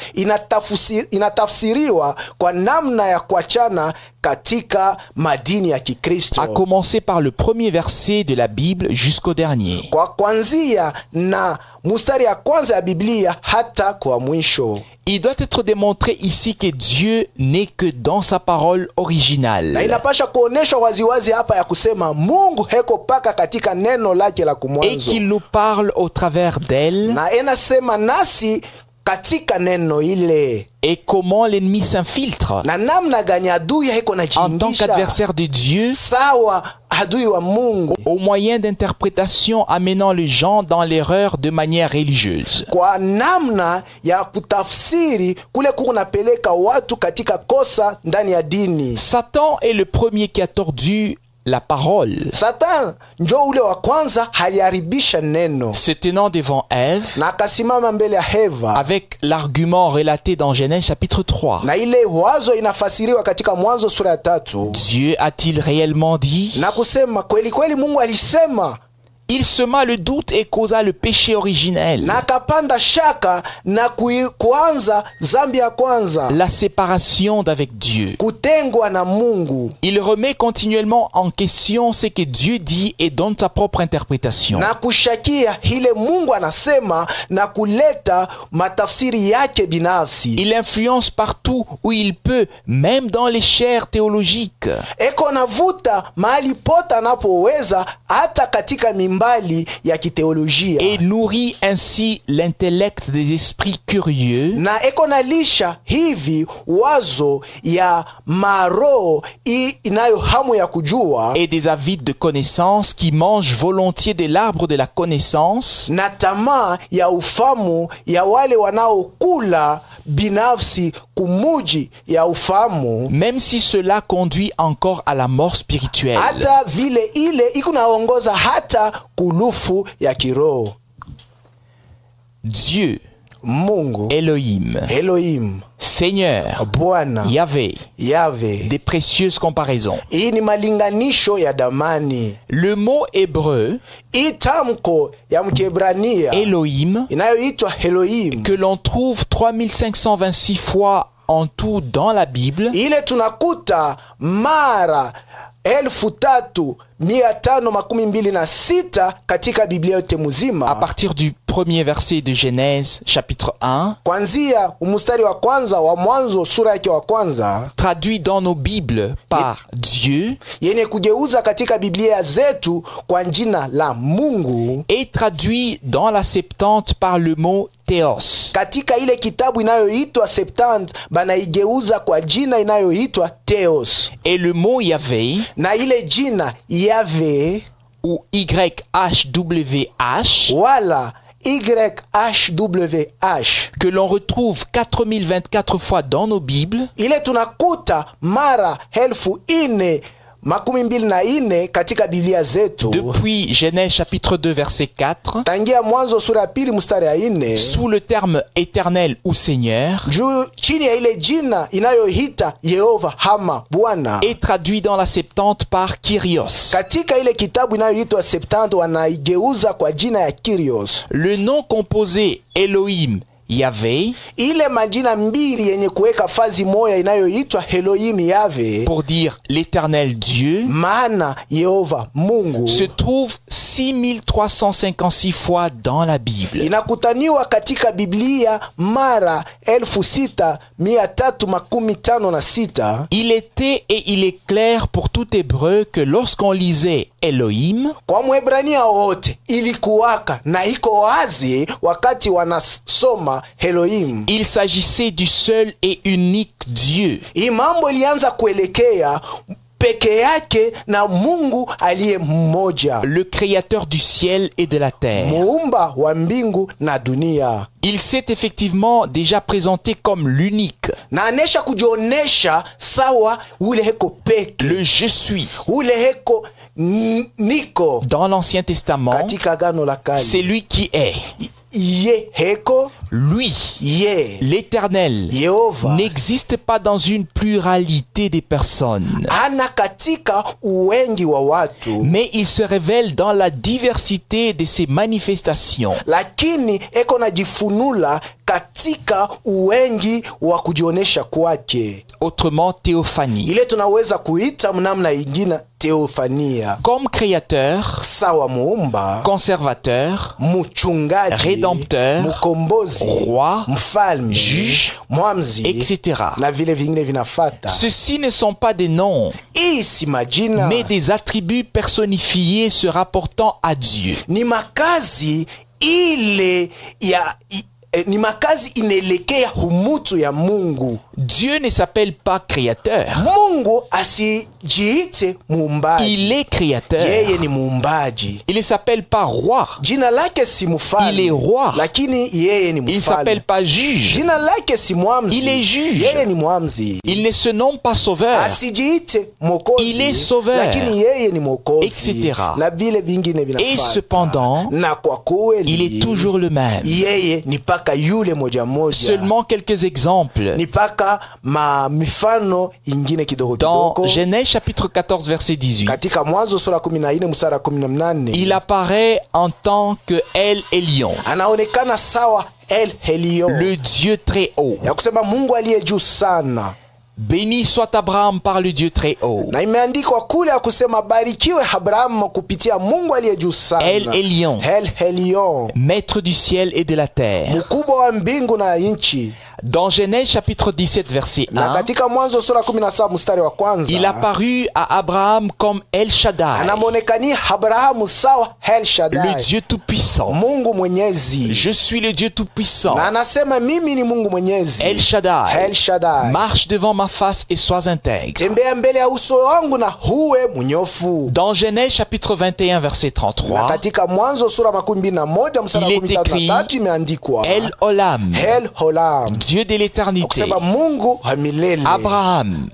B: inatafsiriwa kwa namna ya kuachana katika madini ya
A: À
B: Kikristo.
A: commencer par le premier verset de la Bible jusqu'au dernier.
B: Kwa kwanzia na mustari ya kwanza ya Biblia hata kwa mwisho.
A: Il doit être démontré ici que Dieu n'est que dans sa parole
B: Na
A: originale
B: inapasha kuoneshwa waziwazi hapa ya kusema Mungu heko paka katika neno lake la
A: et
B: kumwanzo.
A: qu'il nous parle au travers d'elle.
B: Na enasema nasi katika neno ile.
A: Et comment l'ennemi s'infiltre
B: Na namna gani adui heko na
A: en tant
B: jingisha
A: qu'adversaire de Dieu
B: sawa adui wa Mungu
A: au moyen d'interprétation amenant les gens dans l'erreur de manière religieuse.
B: kwa namna ya kutafsiri kule kunapeleka watu katika kosa ndani ya dini.
A: Satan est le premier qui a tordu la parole,
B: Satan njo ule wa kwanza haliharibisha neno
A: se tenant devant Ève
B: na akasimama mbele ya Heva
A: avec l'argument relaté dans Genèse chapitre 3.
B: na ile wazo inafasiriwa katika Mwanzo sura ya 3
A: Dieu a-t-il réellement dit?
B: na kusema kweli kweli Mungu alisema,
A: Il sema le doute et causa le péché originel,
B: na akapanda shaka na kuanza zambi ya kwanza,
A: la séparation d'avec Dieu.
B: kutengwa na Mungu,
A: Il remet continuellement en question ce que Dieu dit et donne sa propre interprétation.
B: na kushakia ile Mungu anasema na kuleta matafsiri yake binafsi.
A: Il influence partout où il peut, même dans les chaires théologiques.
B: Eko navuta mahali pote anapoweza, hata katika mimbali ya kiteolojia,
A: Et nourrit ainsi l'intellect des esprits curieux
B: na eko nalisha hivi wazo ya maro inayo hamu ya kujua
A: et des avides de connaissance qui mangent volontiers de l'arbre de la connaissance
B: na tamaa ya ufamu ya wale wanaokula binafsi kumuji ya ufamu,
A: même si cela conduit encore à la mort spirituelle.
B: hata vile ile ikunaongoza hata kulufu ya kiroho.
A: Dieu,
B: Mungu,
A: Elohim,
B: Elohim,
A: Seigneur,
B: Bwana,
A: Yahvé.
B: Yahvé.
A: Des précieuses comparaisons.
B: Hii ni malinganisho ya damani.
A: Le mot hébreu
B: Hii tamko ya Mkiebrania
A: Elohim,
B: inayoitwa Elohim,
A: que l'on trouve 3526 fois en tout dans la Bible,
B: ile tunakuta mara 3526 katika Biblia yote
A: à
B: muzima,
A: partir du premier verset de Genèse chapitre 1,
B: kwanzia mstari wa kwanza wa Mwanzo sura yake wa kwanza,
A: traduit dans nos Bibles par Dieu
B: yenye kugeuza katika Biblia zetu kwa jina la Mungu,
A: et traduit dans la Septante par le mot Theos.
B: katika ile kitabu inayoitwa Septante banaigeuza kwa jina inayoitwa Theos,
A: Et le mot Yahvé,
B: na ile jina Yahvé
A: ou YHWH,
B: wala YHWH,
A: que l'on retrouve 4024 fois dans nos Bibles,
B: ile tunakuta mara 1424 katika Biblia zetu,
A: depuis Genèse chapitre 2 verset 4,
B: tangia Mwanzo sura ya pili mstari ya 4,
A: sous le terme éternel ou Seigneur,
B: juu chini ya ile jina inayoita Yehova hama Bwana,
A: et traduit dans la Septante par Kyrios.
B: katika ile kitabu inayoitwa Septante wanaigeuza kwa jina ya Kyrios.
A: Le nom composé Elohim, Yahvé,
B: Ile majina mbili yenye kuweka fazi moya inayoitwa Elohim Yahvé,
A: pour dire l'éternel Dieu,
B: maana Yehova Mungu,
A: se trouve 6356 fois dans la Bible.
B: inakutaniwa katika Biblia mara 6356.
A: Il était et il est clair pour tout Hébreu que lorsqu'on lisait Elohim,
B: Kwa Mwebrania wote ilikuwaka na iko wazi wakati wanasoma Elohim,
A: il s'agissait du seul et unique Dieu.
B: hii mambo ilianza kuelekea peke yake na Mungu aliye mmoja,
A: Le créateur du ciel et de la terre.
B: muumba wa mbingu na dunia,
A: Il s'est effectivement déjà présenté comme l'unique,
B: na anesha kujionesha sawa ule heko peke,
A: le je suis.
B: ule heko niko
A: Dans l'Ancien Testament,
B: katika Agano la Kale.
A: c'est lui qui est.
B: Ye heko,
A: Lui,
B: ye
A: l'Éternel,
B: Yehova,
A: n'existe pas dans une pluralité des personnes,
B: ana katika uwengi wa watu,
A: mais il se révèle dans la diversité de ses manifestations.
B: lakini eko najifunula katika uwengi wa kujionesha kwake,
A: Autrement, théophanie.
B: ile tunaweza kuita mnamna ingine teofania,
A: Comme créateur,
B: sawa muumba,
A: conservateur,
B: mchungaji,
A: Rédempteur,
B: mkombozi,
A: roi,
B: mfalme,
A: juge,
B: mwamzi,
A: etc.
B: na vile vingine vinafata.
A: Ceux-ci ne sont pas des noms,
B: Hii si majina,
A: mais des attributs personnifiés se rapportant à Dieu.
B: ni makazi ile ya ni makazi inaelekea humutu ya Mungu.
A: Dieu ne s'appelle pas créateur.
B: Mungu asijiite muumbaji,
A: Il est créateur.
B: yeye ni muumbaji.
A: Il ne s'appelle pas roi.
B: Jina lake si mfalme,
A: Il est roi.
B: lakini yeye ni
A: Il ne
B: mfalme.
A: s'appelle pas juge.
B: Jina lake si mwamzi,
A: Il est juge.
B: yeye ni mwamzi.
A: Il ne se nomme pas sauveur.
B: Asijiite mwokozi,
A: Il est sauveur.
B: lakini yeye ni mwokozi,
A: Etc.
B: na vile vingine vinafata.
A: Et cependant,
B: na kwa kweli
A: il est toujours le même.
B: yeye ni paka yule moja moja.
A: Seulement quelques exemples.
B: Ni paka mifano ingine kidogo
A: Dans
B: kidogo.
A: Genèse chapitre 14 verset 18,
B: Katika Mwanzo sura 14 mstari 18,
A: il apparaît en tant que El Elyon,
B: anaonekana sawa El Elyon,
A: le Dieu très haut.
B: ya kusema Mungu aliye juu sana.
A: Béni soit Abraham par le Dieu très haut.
B: Na imeandikwa kule ya kusema barikiwe Abrahamu kupitia Mungu aliye juu sana.
A: El Elyon,
B: El Elyon,
A: maître du ciel et de la terre.
B: mkubwa wa mbingu na nchi.
A: Dans Genèse chapitre 17 verset
B: Na
A: 1,
B: katika Mwanzo sura 17 mstari wa kwanza,
A: il apparut à Abraham comme El Shaddai,
B: anamonekania Abrahamu sawa El Shaddai,
A: le Dieu tout-puissant.
B: Mungu mwenyezi.
A: Je suis le Dieu tout-puissant.
B: Na anasema mimi ni Mungu mwenyezi.
A: El Shaddai,
B: El Shaddai,
A: marche devant ma face et sois intègre.
B: tembea mbele ya uso wangu na huwe munyofu.
A: Dans Genèse chapitre 21 verset
B: Na
A: 33,
B: katika Mwanzo sura 21 mstari
A: Il est
B: 33
A: écrit,
B: imeandikwa
A: El Olam,
B: El Olam,
A: Dieu de l'éternité.
B: kusema Mungu wa milele.
A: Abraham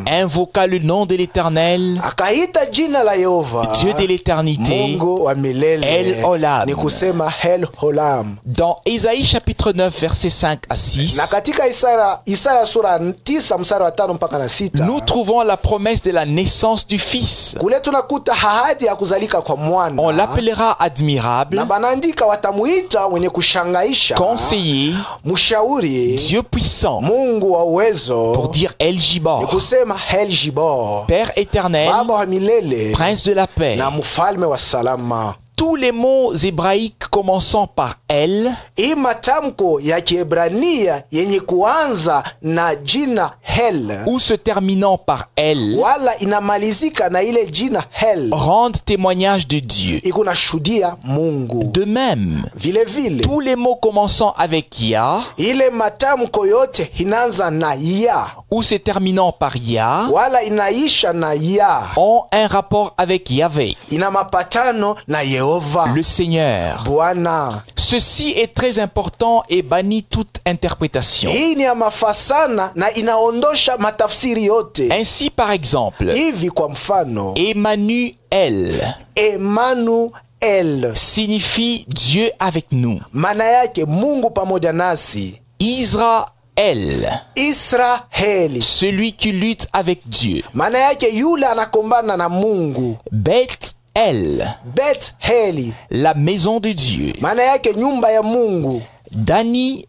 A: invoqua le nom de l'Éternel,
B: akaita jina la Yehova,
A: Dieu de l'éternité,
B: Mungu wa milele,
A: El Olam.
B: ni kusema El Olam.
A: Dans Ésaïe chapitre 9 versets 5 à 6,
B: Na katika Isaya sura 9 mstari wa 5 mpaka na 6,
A: nous trouvons la promesse de la naissance du Fils.
B: kule tunakuta ahadi ya kuzalika kwa mwana.
A: On l'appellera admirable,
B: Na banaandika watamuita mwenye kushangaisha,
A: conseiller,
B: mshauri,
A: Dieu puissant,
B: Mungu wa uwezo,
A: pour dire El
B: ni
A: Gibor,
B: kusema El Gibor,
A: Père éternel,
B: Baba wa milele,
A: Prince de la paix.
B: na mfalme wa salama.
A: Tous les mots hébraïques commençant par El
B: Hii matamko ya Kiebrania yenye kuanza na jina Hel
A: ou se terminant par El
B: wala inamalizika na ile jina Hel
A: rendent témoignage de Dieu.
B: iko na shuhudia Mungu.
A: De même,
B: Vile vile
A: tous les mots commençant avec Ya
B: ile matamko yote inaanza na ya
A: ou se terminant par Ya
B: wala inaisha na ya,
A: ont un rapport avec Yahvé,
B: ina mapatano na Yehova
A: le Seigneur.
B: Bwana.
A: Ceci est très important et bannit toute interprétation.
B: Hii ni ya mafaa sana na inaondosha matafsiri yote.
A: Ainsi, par exemple,
B: Hivi kwa mfano,
A: Emmanuel
B: Emmanuel
A: signifie Dieu avec nous.
B: maana yake Mungu pamoja nasi.
A: Israël,
B: Israeli
A: celui qui lutte avec Dieu.
B: maana yake yule anakombana na Mungu.
A: Beth-El,
B: Betheli
A: la maison de Dieu.
B: maana yake nyumba ya Mungu.
A: Daniel,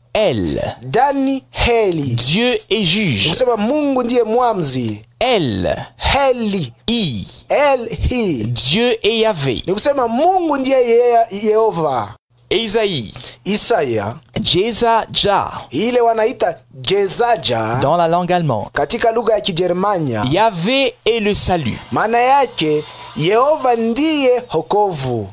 B: Danieli
A: Dieu est juge.
B: kusema Mungu ndiye mwamzi.
A: El,
B: Heli Elhi
A: Dieu est Yahvé.
B: ni kusema Mungu ndiye Yehova.
A: Isaïe,
B: Isaya
A: Jezaja,
B: ile wanaita Jezaja
A: dans la langue allemande.
B: katika lugha ya Kijerumania,
A: Yahvé est le salut.
B: maana yake Yehova ndiye hokovu.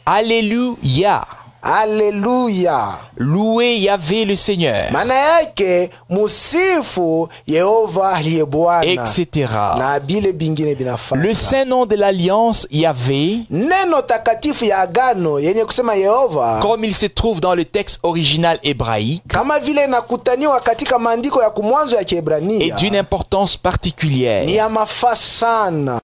A: Alléluia.
B: Haleluya,
A: Louez Yahvé le Seigneur,
B: maana yake musifu Yehova aliye Bwana,
A: etc.
B: na bile bingine binafanya.
A: Le saint nom de l'alliance Yahvé,
B: Neno takatifu ya agano yenye kusema Yehova,
A: comme il se trouve dans le texte original hébraïque,
B: kama vile nakutaniwa katika maandiko ya kumwanzo ya
A: est
B: Kiebrania,
A: d'une importance
B: ni
A: particulière.
B: ya mafaa sana.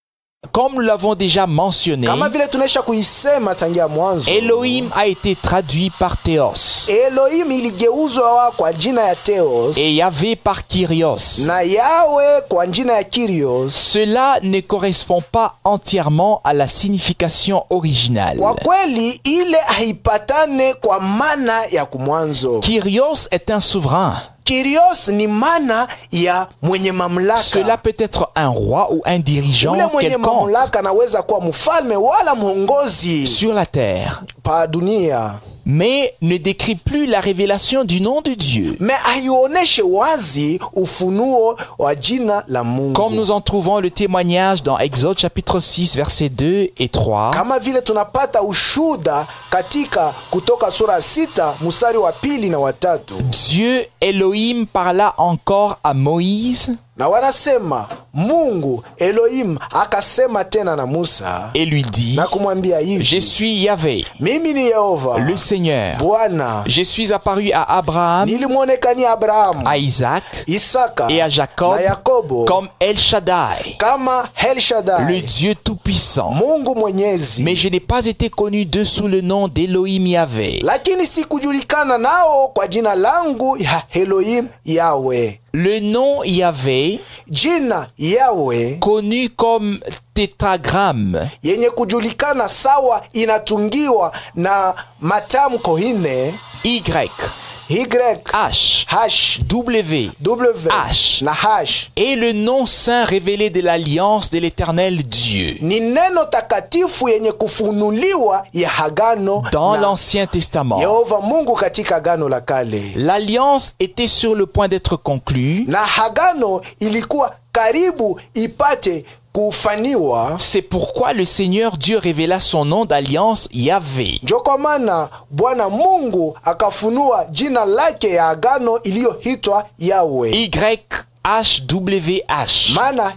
A: Comme nous l'avons déjà mentionné,
B: Kama vile tunaisha kuisema tangia mwanzo,
A: Elohim a été traduit par Théos
B: Elohim iligeuzwa kwa jina ya Theos
A: et Yahvé par Kyrios.
B: na Yawe kwa jina ya Kyrios.
A: Cela ne correspond pas entièrement à la signification originale.
B: Kwa kweli ile haipatane kwa maana ya kumwanzo.
A: Kyrios est un souverain.
B: Kyrios ni maana ya mwenye mamlaka.
A: Cela peut être un roi ou un dirigeant
B: Ule mwenye
A: quelconque
B: mamlaka anaweza kuwa mfalme wala mwongozi
A: sur la terre,
B: pa dunia,
A: mais ne décrit plus la révélation du nom de Dieu,
B: me haioneshe wazi ufunuo wa jina la Mungu.
A: comme nous en trouvons le témoignage dans Exode chapitre 6 versets 2 et 3.
B: Kama vile tunapata ushuda katika Kutoka sura 6 mstari wa 2 na wa 3.
A: Dieu Elohim parla encore à Moïse
B: Na wanasema Mungu Elohim akasema tena na Musa
A: et lui dit:
B: na kumwambia hivi,
A: Je suis Yahvé,
B: mimi ni Yehova
A: le Seigneur.
B: Bwana,
A: Je suis apparu à Abraham,
B: nilimwonekania Abrahamu,
A: à Isaac
B: Isaka
A: et à Jacob
B: na Yakobo
A: comme El Shaddai,
B: kama El Shaddai,
A: le Dieu tout-puissant.
B: Mungu mwenyezi.
A: Mais je n'ai pas été connu d'eux sous le nom d'Elohim Yahvé.
B: Lakini sikujulikana nao kwa jina langu ya Elohim Yawe.
A: Le nom Yahvé,
B: Jina Yawe
A: connu comme tétragramme,
B: yenye kujulikana sawa inatungiwa na matamko ine
A: Y,
B: H,
A: H, W, H,
B: na H,
A: est le nom saint révélé de l'alliance de l'éternel Dieu.
B: ni neno takatifu yenye kufunuliwa ya agano
A: Dans
B: na
A: l'Ancien Testament,
B: Yehova Mungu katika agano la kale.
A: l'alliance était sur le point d'être conclue.
B: Na agano ilikuwa karibu ipate kufaniwa.
A: C'est pourquoi le Seigneur Dieu révéla son nom d'alliance Yahvé.
B: Ndio kwa maana Bwana Mungu akafunua jina lake ya agano iliyoitwa Yawe.
A: YHWH.
B: Maana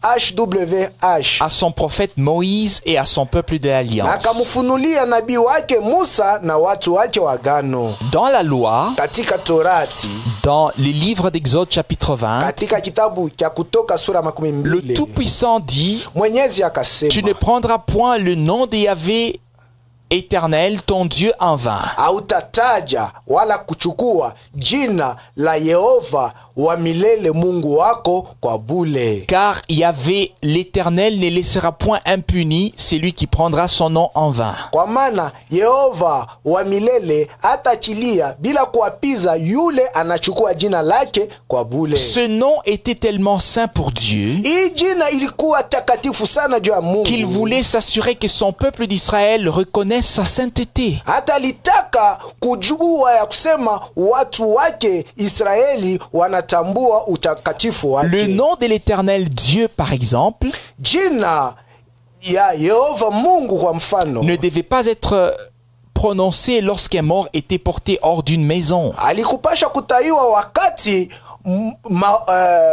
B: HWH.
A: à son prophète Moïse et à son peuple de
B: Na
A: l'Alliance.
B: akamufunulia nabii wake Musa na watu wake wa agano.
A: Dans la loi,
B: Katika Torati,
A: dans les livres d'Exode chapitre 20,
B: katika kitabu cha Kutoka sura makumi
A: le
B: mbili,
A: Tout-Puissant dit:
B: Mwenyezi
A: tu ne
B: akasema,
A: prendras point le nom de Yahvé éternel ton Dieu en vain.
B: hautataja wala kuchukua jina la Yehova wa milele Mungu wako kwa bule.
A: Car Yahvé l'Éternel ne laissera point impuni celui qui prendra son nom en vain.
B: Kwa maana Yehova wa milele atachilia bila kuapiza yule anachukua jina lake kwa bule.
A: Ce nom était tellement saint pour Dieu
B: Hii jina ilikuwa takatifu sana juu ya
A: qu'il
B: Mungu.
A: voulait s'assurer que son peuple d'Israël reconnaisse sa sainteté.
B: Hata litaka kujua ya kusema watu wake Israeli wanatambua utakatifu wake.
A: Le nom de l'Éternel Dieu, par exemple,
B: Jina ya Yehova Mungu kwa mfano
A: ne devait pas être prononcé lorsqu'un mort était porté hors d'une maison.
B: alikupasha kutaiwa wakati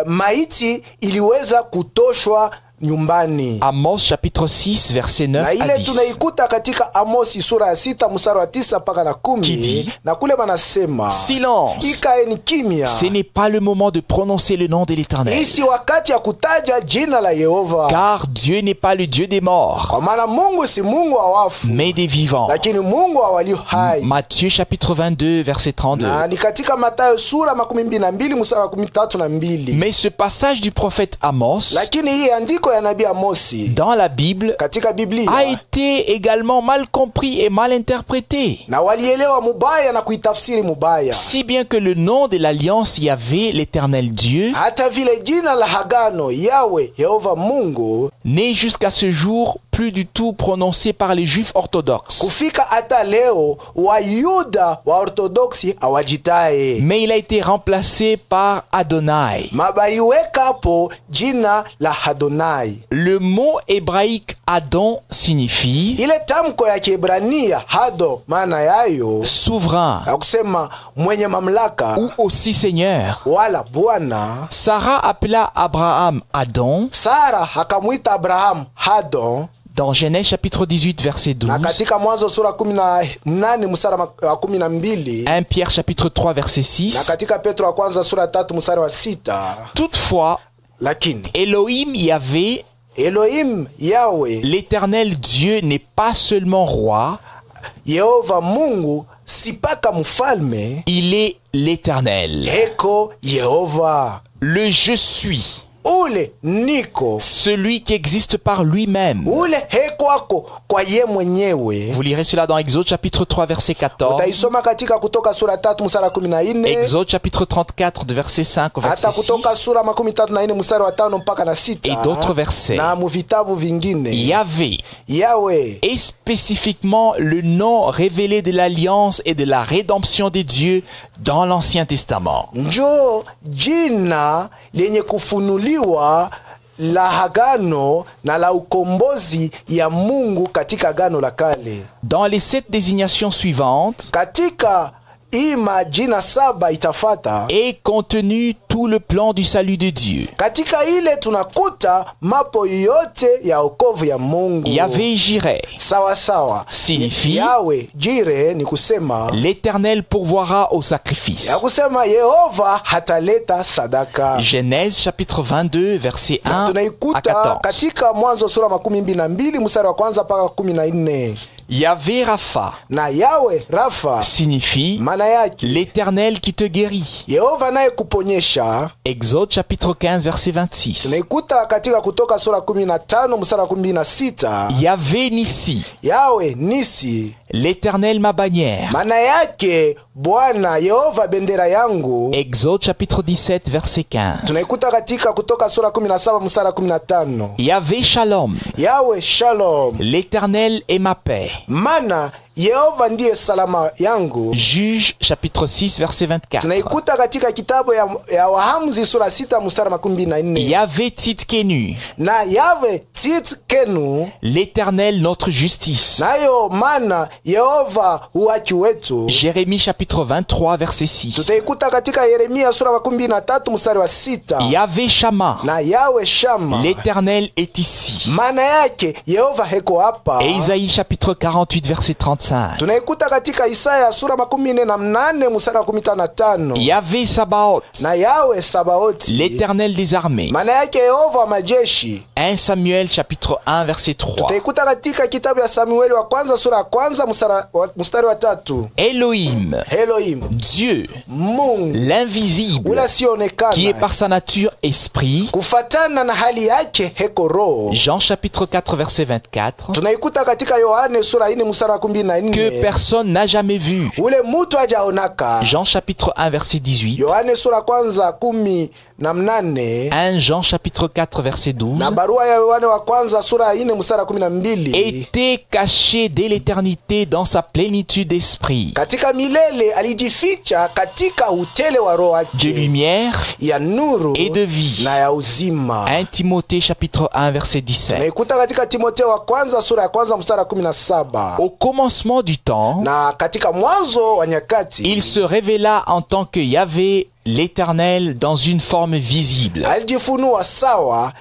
B: maiti iliweza kutoshwa nyumbani.
A: Amos chapitre 6 verset 9
B: Na
A: à
B: ile
A: 10.
B: tunaikuta katika Amosi sura ya 6 mstari wa 9 mpaka na 10,
A: Kidi.
B: na kule banasema
A: Silence!
B: ikaeni kimya.
A: Ce n'est pas le moment de prononcer le nom de l'Éternel.
B: Hii si wakati ya kutaja jina la Yehova.
A: Car Dieu n'est pas le Dieu des morts,
B: Kwa maana Mungu si Mungu wa wafu,
A: mais des vivants.
B: lakini Mungu wa walio hai.
A: Matthieu chapitre 22 verset 32.
B: Na ni katika Mathayo sura 22 mstari wa 32.
A: Mais ce passage du prophète Amos
B: Lakini hii andiko ya nabii Amosi
A: dans la Bible
B: katika Biblia
A: a été également mal compris et mal interprété.
B: na walielewa mubaya na kuitafsiri mubaya.
A: Si bien que le nom de l'alliance Yahvé, l'Éternel Dieu,
B: Hata vile jina la hagano Yawe Yehova Mungu
A: n'est jusqu'à ce jour plus du tout prononcé par les Juifs orthodoxes.
B: kufika hata leo Wayuda wa Orthodoksi hawajitae.
A: Mais il a été remplacé par Adonai.
B: Mabaiweka hapo jina la Adonai.
A: Le mot hébraïque Adon signifie
B: Ile tamko ya Kiebrania hado maana yayo
A: souverain
B: ya kusema mwenye mamlaka
A: ou aussi Seigneur.
B: wala Bwana.
A: Sarah appela Abraham Adon
B: Sara akamwita Abraham Hadon,
A: dans Genèse chapitre 18 verset 12,
B: na katika Mwanzo sura 18 mstari wa 12,
A: 1 Pierre chapitre 3 verset
B: na
A: 6.
B: katika Petro wa kwanza sura 3 mstari wa 6.
A: Toutefois,
B: Lakini
A: Elohim Yahvé,
B: Elohim Yawe
A: l'Éternel Dieu, n'est pas seulement roi,
B: Yehova Mungu sipaka mfalme,
A: il est l'Éternel.
B: heko Yehova
A: Le je suis,
B: ule niko,
A: celui qui existe par lui-même.
B: ule heko wako kwa ye mwenyewe.
A: Vous lirez cela dans Exode chapitre 3 verset 14,
B: Utaisoma katika Kutoka sura 3 mstari wa 14,
A: Exode chapitre 34 de verset 5 au
B: hata
A: verset
B: Kutoka
A: 6,
B: sura 34 mstari wa 5 mpaka na 6,
A: et d'autres versets.
B: na muvitabu vingine.
A: Yahvé
B: Yawe
A: est spécifiquement le nom révélé de l'alliance et de la rédemption des dieux dans l'Ancien Testament.
B: njo jina lenye kufunuliwa la agano na la ukombozi ya Mungu katika agano la kale.
A: Dans les 7 désignations suivantes
B: Katika hii majina 7 itafata,
A: est contenu tout le plan du salut de Dieu.
B: katika ile tunakuta mapo yote ya okovu ya Mungu.
A: Yahvé Jireh
B: Sawa sawa.
A: signifie
B: Yawe jire ni kusema
A: l'Éternel pourvoira au sacrifice.
B: ya kusema Yehova hataleta sadaka.
A: Genèse chapitre 22 verset 1 à
B: Tunaikuta
A: 14.
B: katika Mwanzo sura 22 mstari wa kwanza mpaka 14.
A: Yahvé Rapha
B: Na Yawe Rafa
A: signifie
B: maana yake
A: l'Éternel qui te guérit.
B: Yehova naye kuponyesha.
A: Exode chapitre 15 verset 26.
B: Tunaikuta katika Kutoka sura 15 mstari wa 16.
A: Yahvé Nissi,
B: Yawe Nisi
A: l'Éternel ma bannière.
B: maana yake Bwana Yehova bendera yangu.
A: Exode chapitre 17 verset 15.
B: Tunaikuta katika Kutoka sura 17 mstari wa 15.
A: Yahvé Shalom,
B: Yawe Shalom
A: l'Éternel est ma paix.
B: maana Yehova ndiye salama yangu.
A: Juge chapitre 6 verset 24.
B: Tunaikuta katika kitabu ya Waamuzi sura 6 mstari 24.
A: Yahvé Tzidkenu,
B: Na Yahvé Tzidkenu,
A: l'Éternel notre justice.
B: nayo maana Yehova uwaki wetu.
A: Jérémie chapitre 23 verset 6.
B: Tutaikuta katika Yeremia sura 23 mstari wa 6.
A: Yahvé Shama,
B: Na Yawe Shama,
A: l'Éternel est ici.
B: maana yake Yehova heko hapa.
A: Et Isaïe chapitre 48 verset 35.
B: Tunaikuta katika Isaya sura 48 mstari wa 15.
A: Yahvé Sabaoth,
B: Na Yawe Sabaoti,
A: l'Éternel des armées.
B: maana yake Yehova wa majeshi.
A: 1 Samuel chapitre 1 verset 3.
B: Tutaikuta katika kitabu ya Samueli wa kwanza sura ya kwanza mstari wa 3.
A: Elohim,
B: Elohim,
A: Dieu,
B: Mungu
A: l'invisible,
B: ula
A: qui est
B: sionekana,
A: par sa nature esprit.
B: kufatana na hali yake heko roho.
A: Jean chapitre 4 verset 24.
B: Tunaikuta katika Yohane sura 4 mstari wa
A: Que
B: 14.
A: personne n'a jamais vu.
B: Ule mutu hajaonaka.
A: Jean chapitre 1 verset 18.
B: Yohane sura kwanza 18.
A: 1 Jean chapitre 4 verset 12.
B: Na barua ya Yohane wa kwanza sura 4 mstari wa 12.
A: Était caché dès l'éternité dans sa plénitude d'esprit,
B: Katika milele alijificha katika utele wa roho
A: de
B: yake
A: lumière
B: ya nuru
A: et de vie.
B: na ya uzima.
A: 1 Timothée chapitre 1 verset 17.
B: Naikuta katika Timotheo wa kwanza sura ya kwanza mstari wa 17.
A: Au commencement du temps,
B: Na katika mwanzo wa nyakati
A: il se révéla en tant que Yahvé l'Éternel dans une forme visible.
B: alijifunua sawa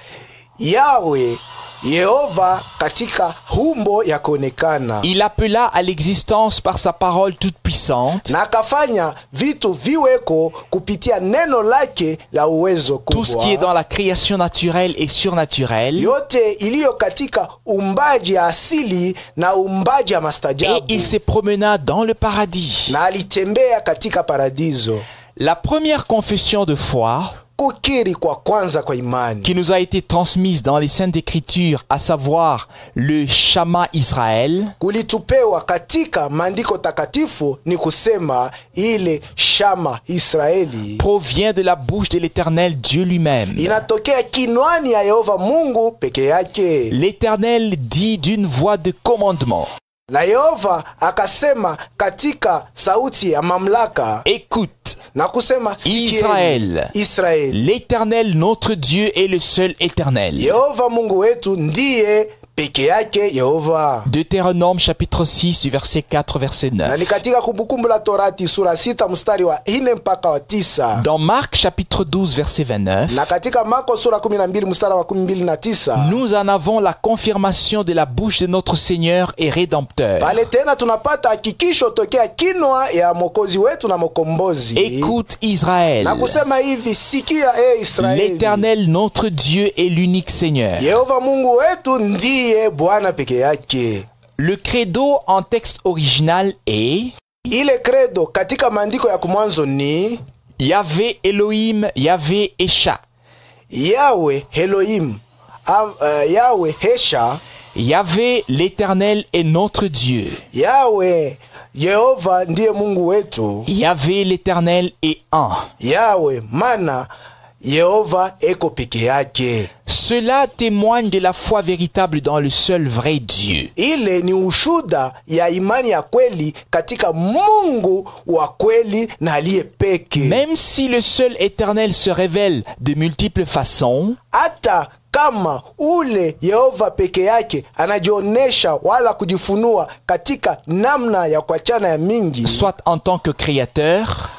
B: Yawe Yehova katika humbo ya kuonekana.
A: Il appela à l'existence par sa parole toute puissante
B: Na akafanya vitu viweko kupitia neno lake la uwezo
A: tout ce qui est
B: kubwa.
A: dans la création naturelle et surnaturelle,
B: Yote iliyo katika umbaji ya asili na umbaji ya
A: et
B: mastajabu.
A: il se promena dans le paradis.
B: Na alitembea katika paradiso.
A: La première confession de foi
B: Kukiri kwa kwanza kwa imani
A: qui nous a été transmise dans les Saintes Écritures, à savoir le Shama Israël,
B: kulitupewa katika maandiko takatifu, ni kusema ile Shama Israeli
A: provient de la bouche de l'Éternel Dieu lui-même.
B: inatokea kinwani ya Yehova Mungu peke yake.
A: L'Éternel dit d'une voix de commandement:
B: Na Yehova akasema katika sauti ya mamlaka
A: écoute,
B: na kusema sikieni,
A: Israel.
B: Israeli,
A: l'Éternel notre Dieu est le seul éternel.
B: Yehova Mungu wetu ndiye peke yake Yehova.
A: Deutéronome chapitre 6 du verset 4 verset
B: Na
A: 9.
B: ni katika Kumbukumbu la Torati sura 6 mstari wa 4 mpaka wa 9.
A: Dans Marc chapitre 12 verset 29,
B: Na katika Marko sura 12 mstari wa 29
A: nous en avons la confirmation de la bouche de notre Seigneur et Rédempteur.
B: pale tena tunapata hakikisho tokea kinwa ya Mwokozi wetu na Mkombozi.
A: Écoute Israël,
B: Na kusema hivi, sikia Israeli,
A: l'Éternel notre Dieu est l'unique Seigneur.
B: Yehova Mungu wetu ndiye Bwana peke yake.
A: Le credo en texte original est
B: Ile credo katika maandiko ya kumwanzo ni
A: Yahvé Elohim, Yahvé Esha,
B: Yawe Elohim, Yawe Hesha,
A: Yahvé l'Éternel est notre Dieu.
B: Yawe Yehova ndiye Mungu wetu.
A: Yahvé l'Éternel est un.
B: Yawe mana Yehova eko peke yake.
A: Cela témoigne de la foi véritable dans le seul vrai Dieu.
B: Ile ni ushuda ya imani ya kweli katika Mungu wa kweli na aliye peke.
A: Même si le seul éternel se révèle de multiples façons,
B: Hata kama ule Yehova peke yake anajionesha wala kujifunua katika namna ya kuachana ya mingi,
A: soit en tant que créateur,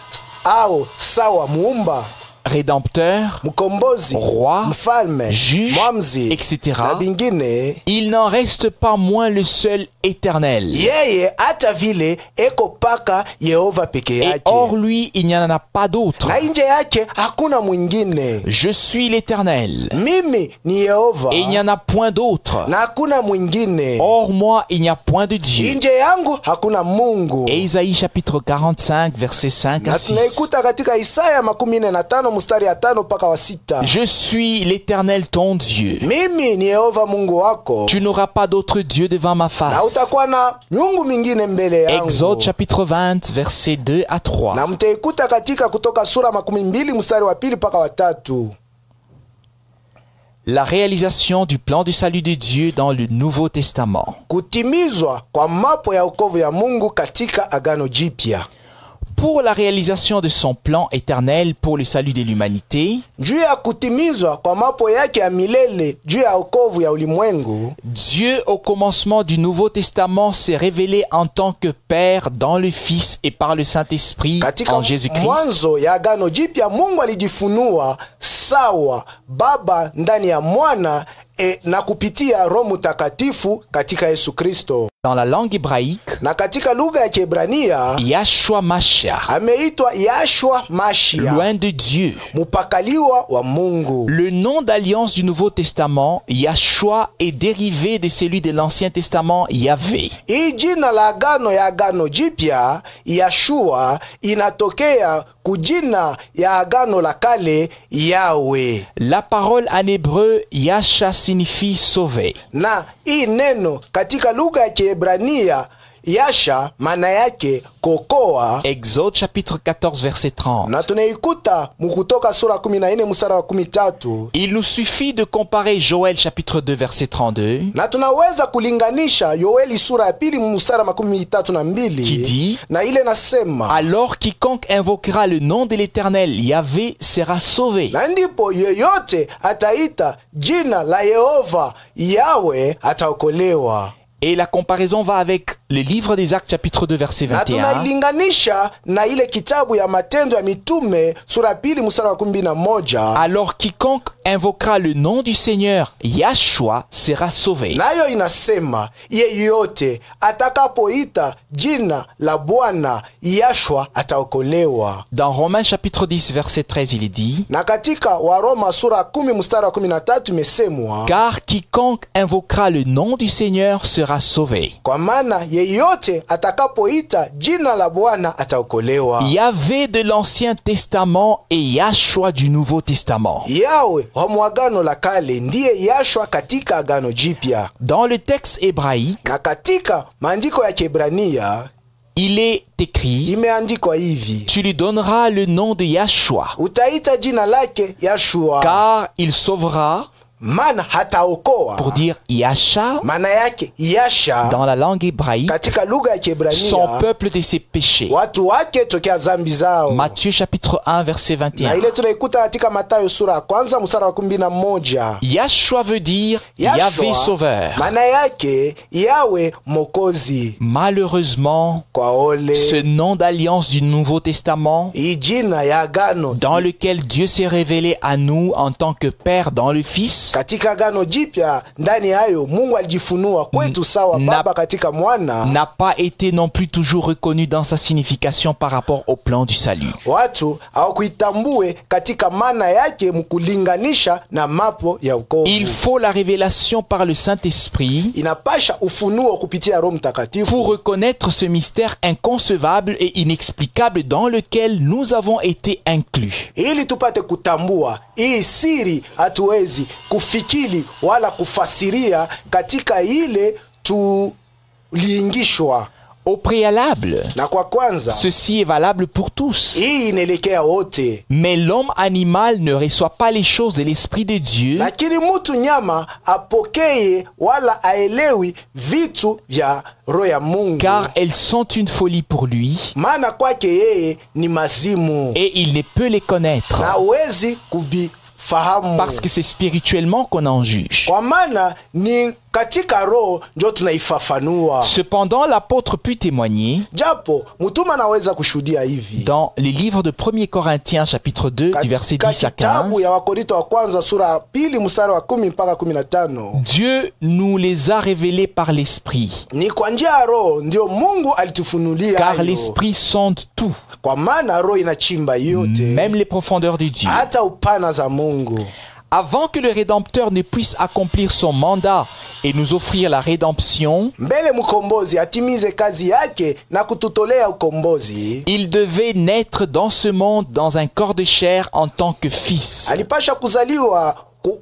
B: au sawa muumba,
A: rédempteur,
B: mkombozi,
A: roi,
B: mfalme,
A: juge,
B: mwamzi,
A: etc.,
B: na bingine,
A: il n'en reste pas moins le seul éternel.
B: yeye hata vile eko paka Yehova peke
A: Et
B: yake.
A: hors lui, il n'y en a pas d'autre.
B: Na nje yake hakuna mwingine.
A: Je suis l'Éternel,
B: Mimi ni Yehova
A: et il n'y en a point d'autre.
B: na hakuna mwingine.
A: Hors moi, il n'y a point de Dieu.
B: Nje yangu hakuna Mungu.
A: Et Isaïe chapitre 45, versets 5 à
B: Na
A: 6.
B: tunaikuta katika Isaya 45 mstari ya 5 mpaka wa 6.
A: Je suis l'Éternel ton Dieu.
B: Mimi ni Yehova Mungu wako,
A: Tu n'auras pas d'autre Dieu devant ma
B: na
A: face.
B: utakuwa na miungu mingine mbele yangu.
A: Exode chapitre 20, versets 2 à 3.
B: Na mtaikuta katika Kutoka sura 12 mstari wa 2 mpaka wa 3.
A: La réalisation du plan du salut de Dieu dans le Nouveau Testament.
B: Kutimizwa kwa mapo ya wokovu ya Mungu katika Agano Jipya.
A: Pour la réalisation de son plan éternel pour le salut de l'humanité,
B: juu ya kutimizwa kwa mapo yake ya milele juu ya wokovu ya ulimwengu,
A: Dieu au commencement du Nouveau Testament s'est révélé en tant que Père dans le Fils et par le Saint-Esprit en Jésus-Christ.
B: Mwanzo ya Agano Jipya Mungu alijifunua sawa Baba ndani ya Mwana na kupitia Roho Mtakatifu katika Yesu Kristo.
A: Dans la langue hébraïque,
B: na katika lugha ya Kiebrania,
A: Yahshua Mashiach
B: ameitwa Yahshua Mashiach,
A: loin de Dieu,
B: mupakaliwa wa Mungu.
A: Le nom d'alliance du Nouveau Testament, Yahshua, est dérivé de celui de l'Ancien Testament, Yahvé.
B: Hii jina la agano ya Agano Jipya, Yahshua, inatokea kujina ya Agano la Kale, Yahweh.
A: La parole en hébreu Yahshua signifie sauver.
B: Na hii neno katika lugha ya Kiebrania Yasha maana yake kokoa.
A: Exode chapitre 14 verset 30.
B: Na tunaikuta Kutoka sura 14 mstari wa 13.
A: Il nous suffit de comparer Joël chapitre 2 verset 32.
B: Na tunaweza kulinganisha Yoeli sura ya 2 mstari wa 32
A: qui dit,
B: na ile nasema,
A: alors quiconque invoquera le nom de l'Éternel Yahvé sera sauvé.
B: Na ndipo yeyote ataita jina la Yehova Yahweh ataokolewa.
A: Et la comparaison va avec le livre des Actes chapitre 2 verset 21.
B: Na tunailinganisha na ile kitabu ya Matendo ya Mitume sura 2 mstari wa 11.
A: Alors quiconque invoquera le nom du Seigneur Yahshua sera sauvé.
B: Nayo inasema yeyote atakapoita jina la Bwana Yahshua ataokolewa.
A: Dans Romains chapitre 10 verset 13 il est dit,
B: na katika Waroma sura 10 mstari wa 13 imesemwa,
A: car quiconque invoquera le nom du Seigneur sera sauvé.
B: Kwa maana yeyote atakapoita jina la Bwana ataokolewa.
A: Yahvé de l'Ancien Testament et Yahshua du Nouveau Testament.
B: Yahweh wa Agano la Kale ndiye Yahshua katika Agano Jipya.
A: Dans le texte hébraïque,
B: na katika maandiko ya Kiebrania
A: il est écrit,
B: imeandikwa hivi,
A: tu lui donneras le nom de Yahshua,
B: utaita jina lake Yahshua,
A: car il sauvera,
B: maana hataokoa,
A: pour dire Yahsha,
B: maana yake Yasha
A: dans la langue hébraïque,
B: katika lugha ya Kiebrania,
A: son peuple de ses péchés.
B: watu wake tokea zambi zao.
A: Matthieu chapitre 1 verset 21.
B: Na ile tunaikuta katika Mathayo sura ya 1 mstari wa 11.
A: Yahshua veut dire Yahvé sauveur.
B: Maana yake Yahweh Mwokozi.
A: Malheureusement,
B: kwa ole,
A: ce nom d'alliance du Nouveau Testament,
B: jina ya agano
A: dans lequel Dieu s'est révélé à nous en tant que Père dans le Fils,
B: katika Agano Jipya ndani hayo Mungu alijifunua kwetu sawa Baba katika Mwana,
A: n'a pas été non plus toujours reconnu dans sa signification par rapport au plan du salut.
B: Watu hawakuitambue katika maana yake mkulinganisha na mapo ya wokovu.
A: Il faut la révélation par le Saint-Esprit,
B: inapasha ufunuo kupitia Roho Mtakatifu,
A: pour reconnaître ce mystère inconcevable et inexplicable dans lequel nous avons été inclus.
B: Ili tupate kutambua hii siri hatuwezi kufikiri wala kufasiria katika ile tuliingishwa.
A: Au préalable,
B: na kwa kwanza,
A: ceci est valable pour tous.
B: hii inaelekea wote.
A: Mais l'homme animal ne reçoit pas les choses de l'Esprit de Dieu,
B: lakini mtu nyama apokee wala aelewi vitu vya roho ya Mungu,
A: car elles sont une folie pour lui,
B: maana kwake yeye ni mazimu,
A: et il ne peut les connaître,
B: na hawezi kubifahamu,
A: parce que c'est spirituellement qu'on en juge.
B: kwa maana ni katika roho ndio tunaifafanua.
A: Cependant, l'apôtre put témoigner,
B: japo mtume anaweza kushuhudia hivi,
A: dans les livres de 1 Corinthiens chapitre 2 du verset 10 à 15,
B: ya Wakorinto wa kwanza sura 2 mstari wa 10 mpaka 15,
A: Dieu nous les a révélés par l'Esprit,
B: ni kwa njia ya roho ndio Mungu alitufunulia,
A: car l'Esprit sonde tout,
B: kwa maana roho inachimba yote,
A: même les profondeurs de Dieu.
B: hata upana za Mungu.
A: Avant que le Rédempteur ne puisse accomplir son mandat et nous offrir la rédemption,
B: mbele mkombozi atimize kazi yake na kututolea ukombozi,
A: il devait naître dans ce monde dans un corps de chair en tant que fils.
B: alipasha kuzaliwa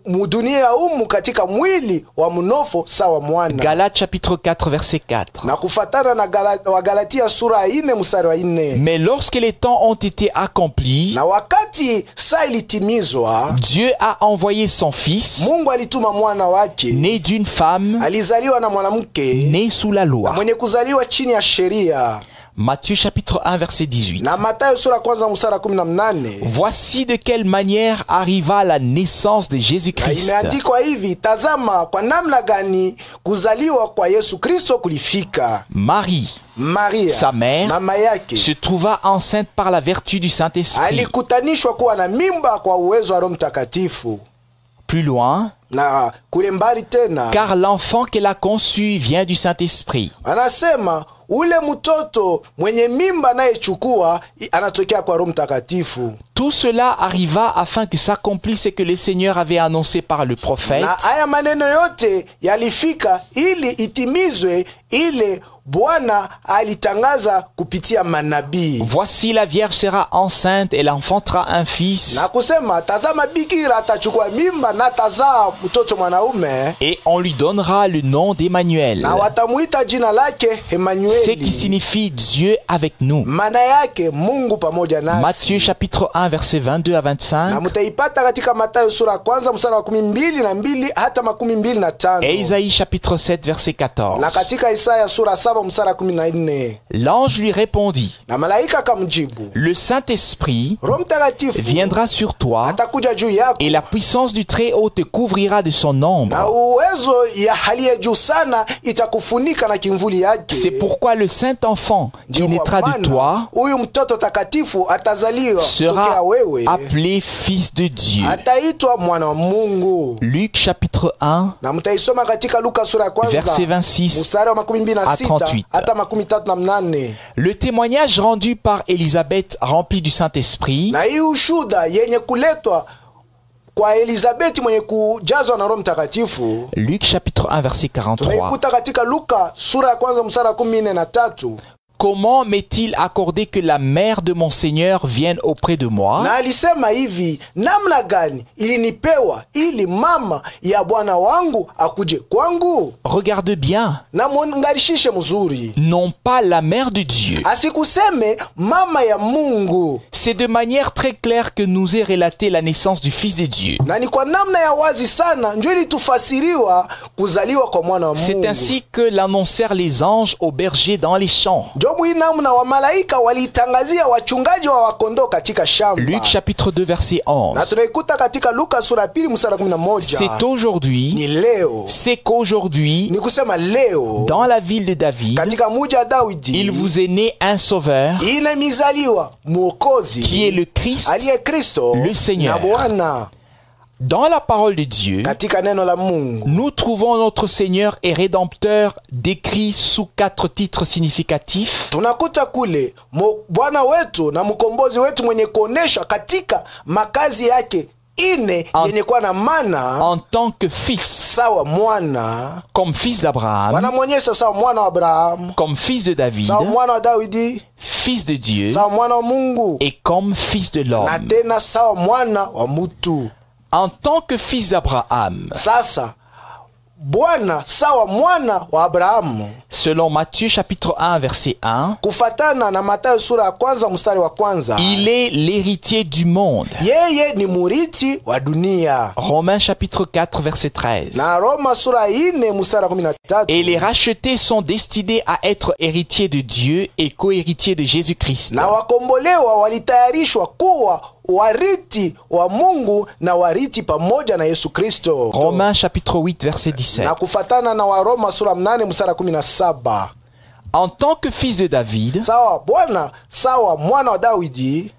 B: mudunia umu katika mwili wa mnofu sawa mwana.
A: Galates chapitre 4 verset 4.
B: Na kufatana na Wagalatia sura 4 mstari wa 4.
A: Mais lorsque les temps ont été accomplis,
B: Na wakati saa ilitimizwa,
A: Dieu a envoyé son fils,
B: Mungu alituma mwana wake,
A: né d'une femme,
B: alizaliwa na mwanamke,
A: né sous la
B: na
A: loi.
B: mwenye kuzaliwa chini ya sheria.
A: Matthieu chapitre 1 verset 18.
B: Na Mathayo sura kwanza mstari 18.
A: Voici de quelle manière arriva la naissance de
B: Na
A: Jésus-Christ.
B: imeandikwa hivi, tazama kwa namna gani kuzaliwa kwa Yesu Kristo kulifika.
A: Marie,
B: Maria,
A: sa mère,
B: mama yake,
A: se trouva enceinte par la vertu du Saint-Esprit.
B: alikutanishwa kuwa na mimba kwa uwezo wa Roho Mtakatifu.
A: Plus loin,
B: Na kule mbali tena,
A: car l'enfant qu'elle a conçu vient du Saint-Esprit.
B: anasema ule mtoto mwenye mimba anayechukua anatokea kwa Roho Mtakatifu.
A: Tout cela arriva afin que s'accomplisse ce que le Seigneur avait annoncé par le prophète.
B: Na haya maneno yote yalifika ili itimizwe ile Bwana alitangaza kupitia manabii.
A: Voici la Vierge sera enceinte, elle enfantera un fils,
B: Na kusema tazama, bikira atachukua mimba na tazaa mtoto mwanaume,
A: et on lui donnera le nom d'Emmanuel,
B: na watamuita jina lake
A: ce qui
B: Emmanueli,
A: signifie Dieu avec nous.
B: maana yake Mungu pamoja
A: Matthieu
B: nasi.
A: chapitre 1 verset 22 à
B: Na
A: 25
B: mutaipata katika Mathayo sura kwanza mstari wa 12 hata 25.
A: et Isaïe chapitre 7 verset
B: Na
A: 14.
B: katika Isaya sura 7 mstari wa 14.
A: L'ange lui répondit,
B: Na malaika akamjibu,
A: le Saint-Esprit
B: Roho Mtakatifu
A: viendra sur toi
B: atakuja juu yako,
A: et la puissance du Très-Haut te couvrira de son
B: na
A: ombre.
B: uwezo ya hali ya juu sana itakufunika na kimvuli yake.
A: C'est pourquoi le Saint-Enfant qui naîtra de toi
B: huyu mtoto takatifu atazaliwa
A: sera
B: tokea wewe,
A: appelé Fils de Dieu.
B: ataitwa mwana wa Mungu.
A: Luc chapitre 1
B: Na mtaisoma katika Luka sura ya kwanza
A: Verset 26
B: mstari wa 26
A: à 38.
B: hata 38.
A: Le témoignage rendu par Élisabeth remplie du Saint-Esprit
B: Na hii ushuda yenye kuletwa kwa Elizabeti mwenye kujazwa na Roho Mtakatifu
A: Luc chapitre 1 verset 43.
B: tunaikuta katika Luka sura ya kwanza mstari wa 13.
A: Comment m'est-il accordé que la mère de mon Seigneur vienne auprès de moi?
B: Na alisema hivi, namna gani ilinipewa ili mama ya Bwana wangu akuje kwangu?
A: Regarde bien,
B: Na mwangarishishe mzuri,
A: non pas la mère de Dieu.
B: asikuseme mama ya Mungu.
A: C'est de manière très claire que nous est relatée la naissance du Fils de Dieu.
B: Na ni kwa namna ya wazi sana ndio ilitufasiriwa kuzaliwa kwa mwana wa
A: C'est
B: Mungu.
A: ainsi que l'annoncèrent les anges aux bergers dans les champs.
B: Ndio hii namna wa malaika walitangazia wachungaji wa wakondoo katika shamba.
A: Luc chapitre 2 verset
B: Na
A: 11.
B: tunaikuta katika Luka sura 2 mstari wa 11.
A: C'est aujourd'hui,
B: Ni leo,
A: c'est qu'aujourd'hui,
B: ni kusema leo
A: dans la ville de David,
B: katika muji wa Daudi
A: il vous est né un sauveur
B: inamizaliwa mwokozi
A: qui est le Christ,
B: aliye Kristo
A: le Seigneur.
B: na Bwana.
A: Dans la parole de Dieu.
B: Katika neno la Mungu
A: Nous trouvons notre Seigneur et Rédempteur décrit sous 4 titres significatifs.
B: tunakuta kule Bwana wetu na mkombozi wetu mwenye kuonesha katika makazi yake ine yenye kuwa na maana
A: En tant que fils,
B: sawa mwana,
A: comme fils d'Abraham,
B: wanamwonyesha sawa mwana wa Abrahamu,
A: comme fils de David,
B: sawa mwana wa Daudi,
A: fils de Dieu,
B: sawa mwana wa Mungu,
A: et comme fils de
B: na
A: l'homme.
B: tena sawa mwana wa mutu.
A: En tant que fils d'Abraham,
B: Sasa Bwana sawa mwana wa Abrahamu,
A: selon Matthieu chapitre 1 verset 1,
B: kufatana na Mathayo sura ya kwanza mstari wa kwanza,
A: il est l'héritier du monde.
B: yeye ni murithi wa dunia.
A: Romains chapitre 4 verset 13.
B: Na Roma sura 4 mstari wa 13.
A: Et les rachetés sont destinés à être héritiers de Dieu et co-héritiers de Jésus-Christ.
B: Na wakombolewa walitayarishwa kuwa wariti wa Mungu na wariti pamoja na Yesu Kristo.
A: Romains chapitre 8 verset 17.
B: Na kufatana na Waroma sura 8 mstari wa 17.
A: En tant que fils de David,
B: Sawa Bwana sawa mwana wa Daudi.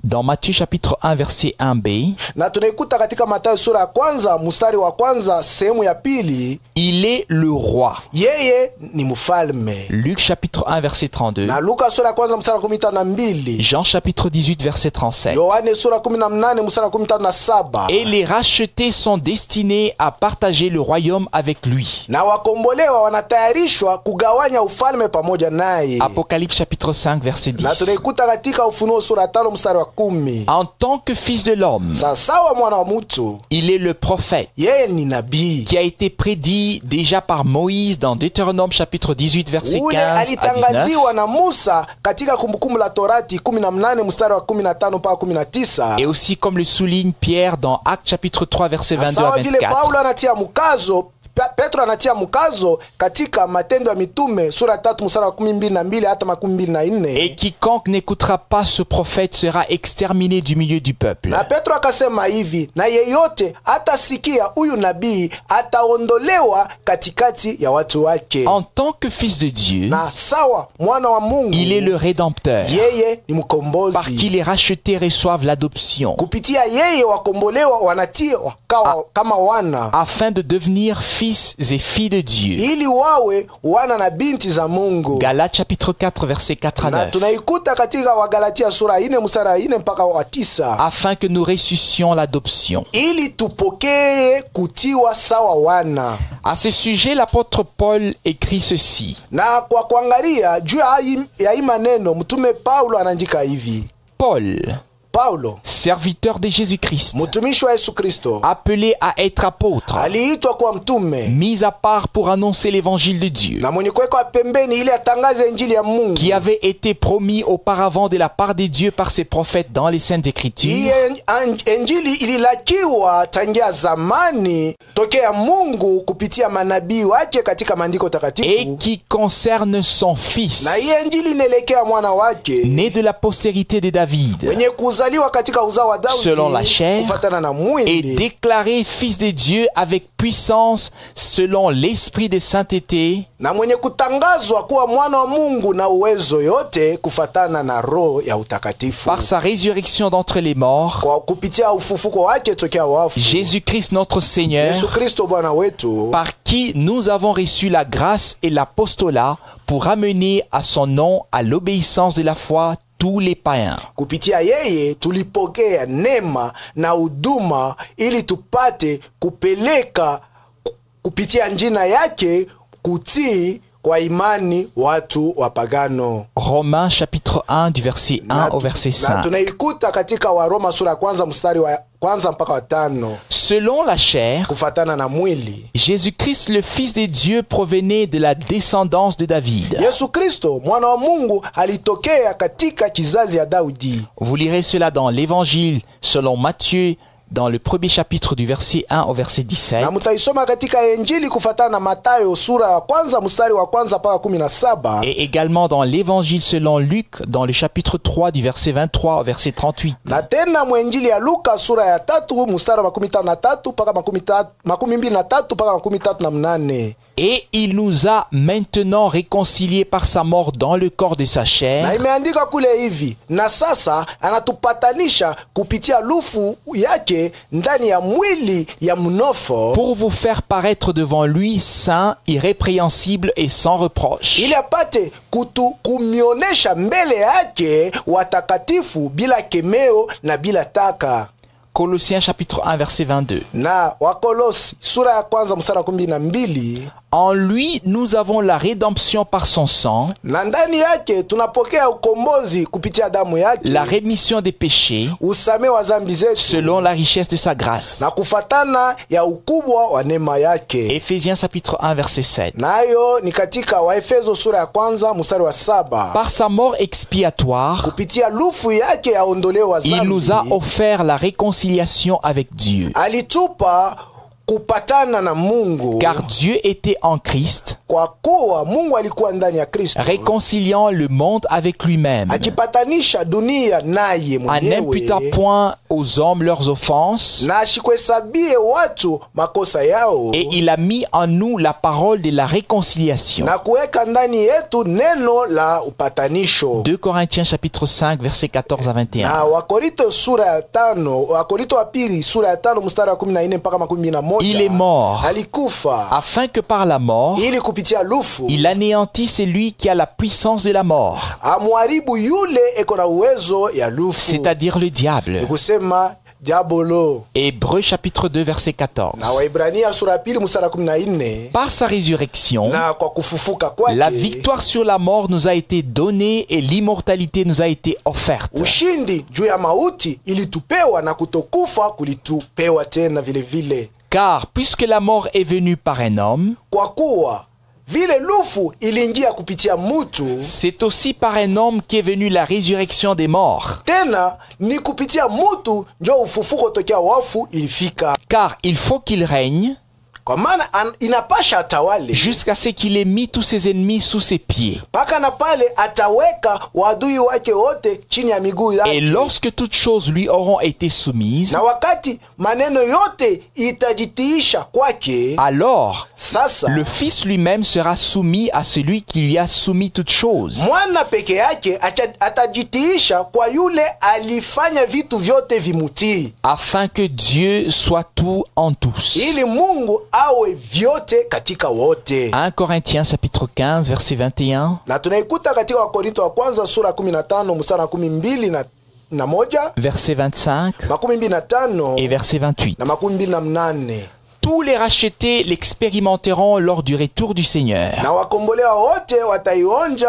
A: dans Matthieu chapitre 1 verset 1b,
B: Na tunaikuta katika Mathayo sura ya kwanza mstari wa kwanza sehemu ya pili,
A: il est le roi.
B: yeye ni mfalme.
A: Luc chapitre 1 verset 32.
B: Na Luka sura ya kwanza mstari wa 12,
A: Jean chapitre 18 verset 37.
B: Yohane sura 18 mstari wa 17.
A: Et les rachetés sont destinés à partager le royaume avec lui.
B: Na wakombolewa wanatayarishwa kugawanya ufalme pamoja naye.
A: Apocalypse chapitre 5 verset
B: Na
A: 10.
B: tunaikuta katika Ufunuo sura 5 mstari wa 10.
A: En tant que fils de l'homme,
B: Sawasawa mwana wa mutu,
A: il est le prophète
B: yeye ni nabii
A: qui a été prédit déjà par Moïse dans Deutéronome chapitre 18 verset
B: ule
A: 15 à 19.
B: alitangaziwa na Musa katika Kumbukumbu la Torati 18 mstari wa 15 mpaka 19.
A: Et aussi comme le souligne Pierre dans Actes chapitre 3 verset 22 à
B: Sawa vile
A: 24.
B: Paulo anatia mkazo, Petro anatia mkazo katika Matendo ya Mitume sura 3 mstari wa 12 hata 24.
A: Et quiconque n'écoutera pas ce prophète sera exterminé du milieu du peuple.
B: Na Petro akasema hivi, na yeyote atasikia huyu nabii ataondolewa katikati ya watu wake.
A: En tant que fils de Dieu,
B: Na sawa mwana wa Mungu,
A: il est le rédempteur.
B: yeye ni mkombozi.
A: Par qui les rachetés reçoivent l'adoption,
B: Kupitia yeye wakombolewa wanatiwa kama wana,
A: afin de devenir fils et filles de Dieu.
B: ili wawe wana na binti za Mungu.
A: Galates chapitre 4 verset 4 à
B: Na
A: 9.
B: tunaikuta katika Wagalatia sura 4 mstari wa 4 mpaka wa 9.
A: Afin que nous ressuscions l'adoption.
B: Ili tupokee kutiwa sawa wana.
A: À ce sujet, l'apôtre Paul écrit ceci.
B: Na kwa kuangalia juu ya hii maneno, mtume Paulo anaandika hivi. Paulo,
A: serviteur de Jésus-Christ,
B: mtumishi wa Yesu Kristo,
A: appelé à être apôtre,
B: aliitwa kuwa mtume,
A: mis à part pour annoncer l'évangile de Dieu,
B: na mwenye kuwekwa pembeni ili atangaze injili ya Mungu,
A: qui avait été promis auparavant de la part de Dieu par ses prophètes dans les Saintes Écritures.
B: Injili ililakiwa tangia zamani tokea Mungu kupitia manabii wake katika maandiko takatifu,
A: et qui concerne son fils,
B: na hii injili inaelekea mwana wake,
A: né de la postérité de David,
B: mwenye kuzaliwa katika uzao wa Daudi
A: selon la chair,
B: kufuatana na
A: et
B: mwili,
A: déclaré fils de Dieu avec puissance selon l'esprit de sainteté,
B: na mwenye kutangazwa kuwa mwana wa Mungu na uwezo yote kufuatana na roho ya utakatifu,
A: par sa résurrection d'entre les morts,
B: kwa kupitia ufufuko wake tokea wafu,
A: Jésus-Christ notre Seigneur,
B: Yesu Kristo Bwana wetu,
A: par qui nous avons reçu la grâce et l'apostolat pour amener à son nom à l'obéissance de la foi tous les païens.
B: Kupitia yeye tulipokea neema na huduma ili tupate kupeleka kupitia njina yake kutii kwa imani watu wapagano.
A: Romains chapitre 1 du verset 1 au verset
B: Na
A: 5.
B: tunaikuta katika Waroma sura ya 1 mstari wa 1 mpaka wa 5.
A: Selon la chair,
B: Kufatana na mwili,
A: Jésus-Christ le Fils de Dieu provenait de la descendance de David.
B: Yesu Kristo mwana wa Mungu alitokea katika kizazi ya Daudi.
A: Vous lirez cela dans l'évangile selon Matthieu, dans le premier chapitre du verset 1 au verset 17.
B: Na mutaisoma katika Injili kufatana na Mathayo sura ya 1 mstari wa 1 mpaka 17.
A: Et également dans l'évangile selon Luc, dans le chapitre 3 du verset 23 au verset 38.
B: Na tena mwenjili ya Luka sura ya 3 mstari wa 53 mpaka 23 mpaka 38.
A: Et il nous a maintenant réconciliés par sa mort dans le corps de sa
B: Na
A: chair,
B: imeandika kule hivi, na sasa anatupatanisha kupitia lufu yake ndani ya mwili ya mnofo,
A: pour vous faire paraître devant lui saint, irrépréhensible et sans reproche.
B: ili apate kumionesha mbele yake watakatifu bila kemeo na bila taka.
A: Colossiens chapitre 1 verset 22.
B: Na Wakolosi sura ya 1 mstari wa 12,
A: En lui, nous avons la rédemption par son sang,
B: na ndani yake tunapokea ukombozi kupitia damu yake,
A: la rémission des péchés,
B: usame wa zambi zetu,
A: selon la richesse de sa grâce.
B: na kufatana ya ukubwa wa neema yake.
A: Éphésiens chapitre 1 verset 7.
B: Nayo ni katika Waefeso sura ya 1 mstari wa 7.
A: Par sa mort expiatoire,
B: Kupitia lufu yake ya ondoleo wa
A: il
B: zambi,
A: nous a offert la réconciliation avec Dieu.
B: alitupa kupatana na Mungu,
A: Car Dieu était en Christ,
B: kwa kuwa Mungu alikuwa ndani ya Kristo,
A: réconciliant le monde avec lui-même,
B: akipatanisha dunia naye
A: en n'imputant
B: mwenyewe,
A: point aux hommes leurs offenses,
B: na asikuhesabie watu makosa yao,
A: et il a mis en nous la parole de la réconciliation.
B: na kuweka ndani yetu neno la upatanisho.
A: 2 Corinthiens chapitre 5 verset 14 à 21.
B: Na Wakorinto sura ya 5, Wakorinto wa pili sura ya 5 mstari wa 14 mpaka 11.
A: Il est mort,
B: Alikufa
A: afin que par la mort,
B: ili kupitia lufu
A: il anéantit celui qui a la puissance de la mort,
B: amwaribu yule eko na uwezo ya lufu,
A: c'est-à-dire le diable,
B: kusema diabolo.
A: Hébreux chapitre 2 verset 14.
B: Na Waebrania sura ya pili mstari wa 14.
A: Par sa résurrection,
B: Na kwa kufufuka kwake,
A: la victoire sur la mort nous a été donnée et l'immortalité nous a été offerte.
B: ushindi juu ya mauti ilitupewa na kutokufa kulitupewa tena vile vile.
A: Car puisque la mort est venue par un homme,
B: Kwa kuwa vile lufu iliingia kupitia mutu,
A: c'est aussi par un homme qu'est venue la résurrection des morts.
B: tena ni kupitia mutu njo ufufuko tokea wafu ilifika.
A: Car il faut qu'il règne
B: Kwa maana inapasha atawale
A: jusqu'à ce qu'il ait mis tous ses ennemis sous ses pieds.
B: mpaka na pale ataweka wadui wake wote chini ya miguu
A: Et
B: yake.
A: lorsque toutes choses lui auront été soumises,
B: Na wakati maneno yote itajitiisha kwake,
A: alors
B: sasa
A: le Fils lui-même sera soumis à celui qui lui a soumis toutes choses,
B: mwana peke yake atajitiisha kwa yule alifanya vitu vyote vimutii,
A: afin que Dieu soit tout en tous.
B: ili Mungu awe vyote katika wote.
A: 1 Corinthiens chapitre 15 verset 21,
B: Na tunaikuta katika Wakorinto wa kwanza sura 15 mstari wa 12 na moja,
A: verset 25
B: 25
A: et verset 28.
B: na 28.
A: Tous les rachetés l'expérimenteront lors du retour du Seigneur.
B: Na wakombolewa wote wataionja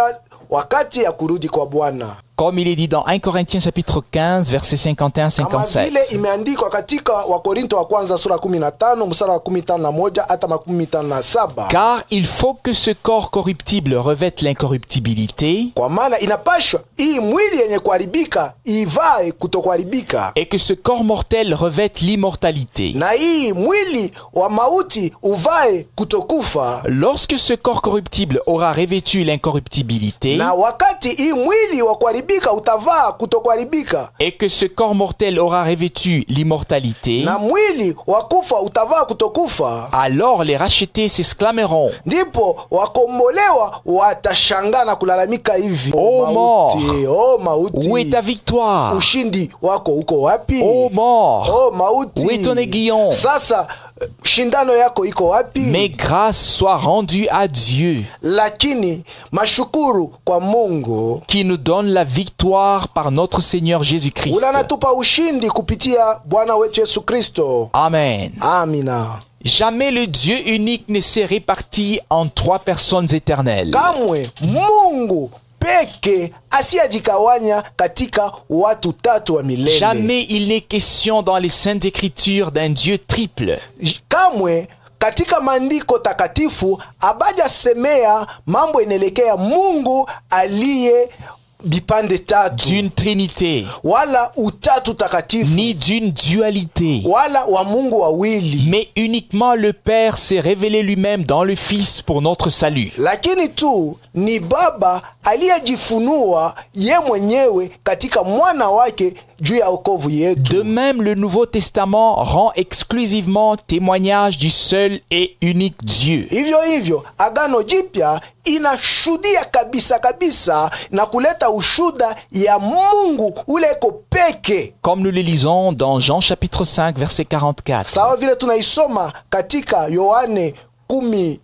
B: wakati ya kurudi kwa Bwana.
A: Comme il est dit dans 1 Corinthiens chapitre 15 verset
B: Kama vile
A: 51-57.
B: imeandikwa katika Wakorinto wa kwanza sura 15 mstari wa 51 hata 57.
A: Car il faut que ce corps corruptible revête l'incorruptibilité
B: Kwa maana inapashwa hii mwili yenye kuharibika ivae kutokuharibika,
A: et que ce corps mortel revête l'immortalité.
B: na hii mwili wa mauti uvae kutokufa.
A: Lorsque ce corps corruptible aura revêtu l'incorruptibilité
B: Na wakati hii mwili wa kuharibika utavaa kutokuharibika,
A: et que ce corps mortel aura revêtu l'immortalité,
B: na mwili wa kufa utavaa kutokufa,
A: alors les rachetés s'exclameront:
B: ndipo wakombolewa watashangaa na kulalamika hivi:
A: Oh
B: mauti, oh mauti,
A: où est ta victoire?
B: ushindi wako uko wapi?
A: Oh mort,
B: Oh mauti,
A: où est ton aiguillon?
B: sasa shindano yako iko wapi?
A: Mais grâce soit rendue à Dieu
B: Lakini mashukuru kwa Mungu
A: qui nous donne la victoire par notre Seigneur Jésus-Christ.
B: ule anatupa ushindi kupitia Bwana wetu Yesu Kristo.
A: Amen.
B: Amina.
A: Jamais le Dieu unique ne s'est réparti en 3 personnes éternelles.
B: Kamwe Mungu peke asiyajikawanya katika watu tatu wa milele.
A: Jamais il n'est question dans les Saintes Écritures d'un Dieu triple.
B: Kamwe katika maandiko takatifu abaja semea mambo inaelekea Mungu aliye bipande tatu,
A: d'une trinité,
B: wala utatu takatifu,
A: ni d'une dualité,
B: wala wa Mungu wawili,
A: mais uniquement le Père s'est révélé lui-même dans le Fils pour notre salut.
B: lakini tu ni Baba aliyejifunua ye mwenyewe katika mwana wake juu ya wokovu yetu.
A: De même, le Nouveau Testament rend exclusivement témoignage du seul et unique Dieu.
B: Hivyo hivyo Agano Jipya inashuhudia kabisa kabisa na kuleta ushuda ya Mungu ule iko peke,
A: Comme nous le lisons dans Jean chapitre 5 verset 44.
B: sawa vile tunaisoma katika Yohane 15